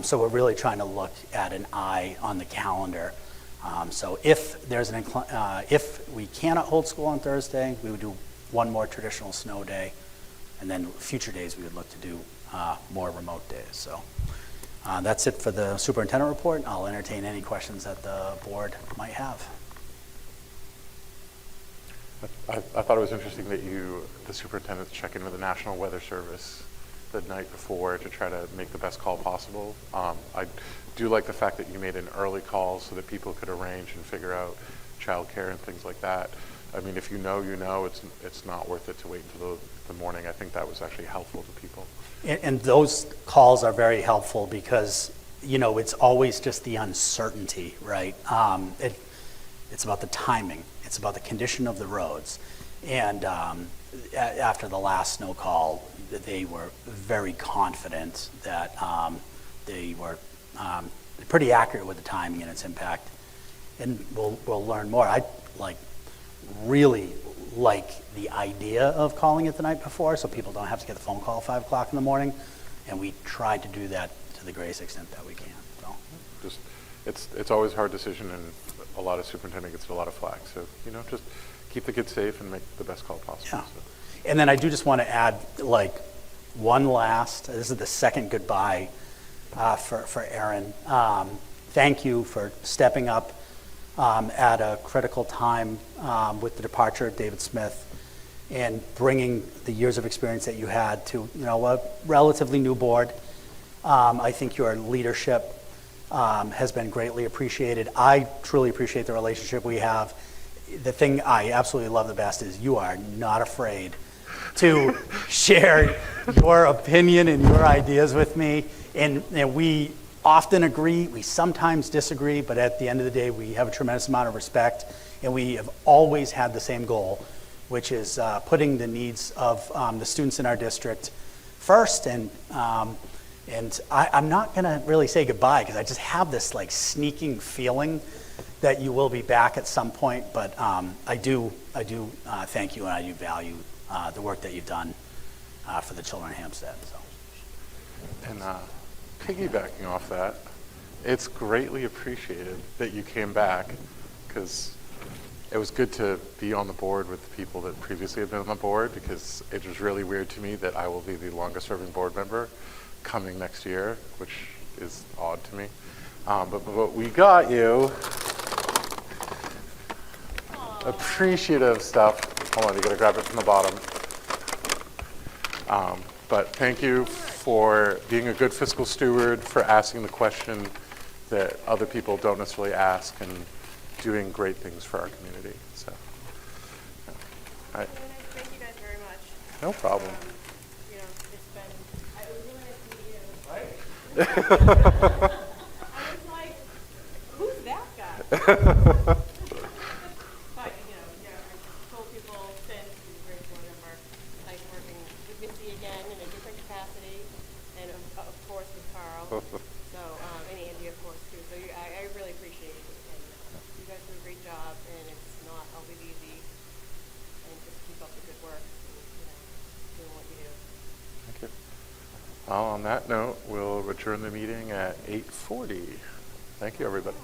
So we're really trying to look at an eye on the calendar. So if there's if we cannot hold school on Thursday, we would do one more traditional snow day, and then future days we would look to do more remote days. So that's it for the superintendent report. I'll entertain any questions that the board might have. I thought it was interesting that the superintendents check in with the National Weather Service the night before to try to make the best call possible. I do like the fact that you made an early call so that people could arrange and figure out childcare and things like that. I mean, if you know, it's not worth it to wait until the morning. I think that was actually helpful to people. And those calls are very helpful because, it's always just the uncertainty, right? It's about the timing. It's about the condition of the roads. And after the last snow call, they were very confident that they were pretty accurate with the timing and its impact. And we'll learn more. I really like the idea of calling it the night before so people don't have to get the phone call at 5 o'clock in the morning. And we tried to do that to the greatest extent that we can. So. It's always a hard decision, and a lot of superintendent gets a lot of flack. So, just keep the kids safe and make the best call possible. Yeah. So. And then I do just want to add, this is the second goodbye for Erin. Thank you for stepping up at a critical time with the departure of David Smith and bringing the years of experience that you had to, a relatively new board. I think your leadership has been greatly appreciated. I truly appreciate the relationship we have. The thing I absolutely love the best is you are not afraid to share your opinion and your ideas with me. And we often agree, we sometimes disagree, but at the end of the day, we have a tremendous amount of respect. And we have always had the same goal, which is putting the needs of the students in our district first, and And I'm not going to really say goodbye because I just have this like sneaking feeling that you will be back at some point. But I do thank you, and I do value the work that you've done for the children of Hampstead. So. And piggybacking off that, it's greatly appreciated that you came back, because it was good to be on the board with the people that previously had been on the board, because it was really weird to me that I will be the longest serving board member coming next year, which is odd to me. But we got you appreciative stuff. Hold on, you gotta grab it from the bottom. But thank you for being a good fiscal steward, for asking the question that other people don't necessarily ask, and doing great things for our community. So, all right. Thank you guys very much. No problem. You know, it was really nice to meet you. Right? I was like, who's that guy? But, you know, yeah, I told people since, he's a great board member, like working with Missy again in a different capacity, and of course with Carl. So, and Andy, of course, too. So I really appreciate it. And you guys do a great job, and it's not always easy. And just keep up the good work, and, you know, doing what you do. Thank you. Well, on that note, we'll adjourn the meeting at 8:40. Thank you, everybody.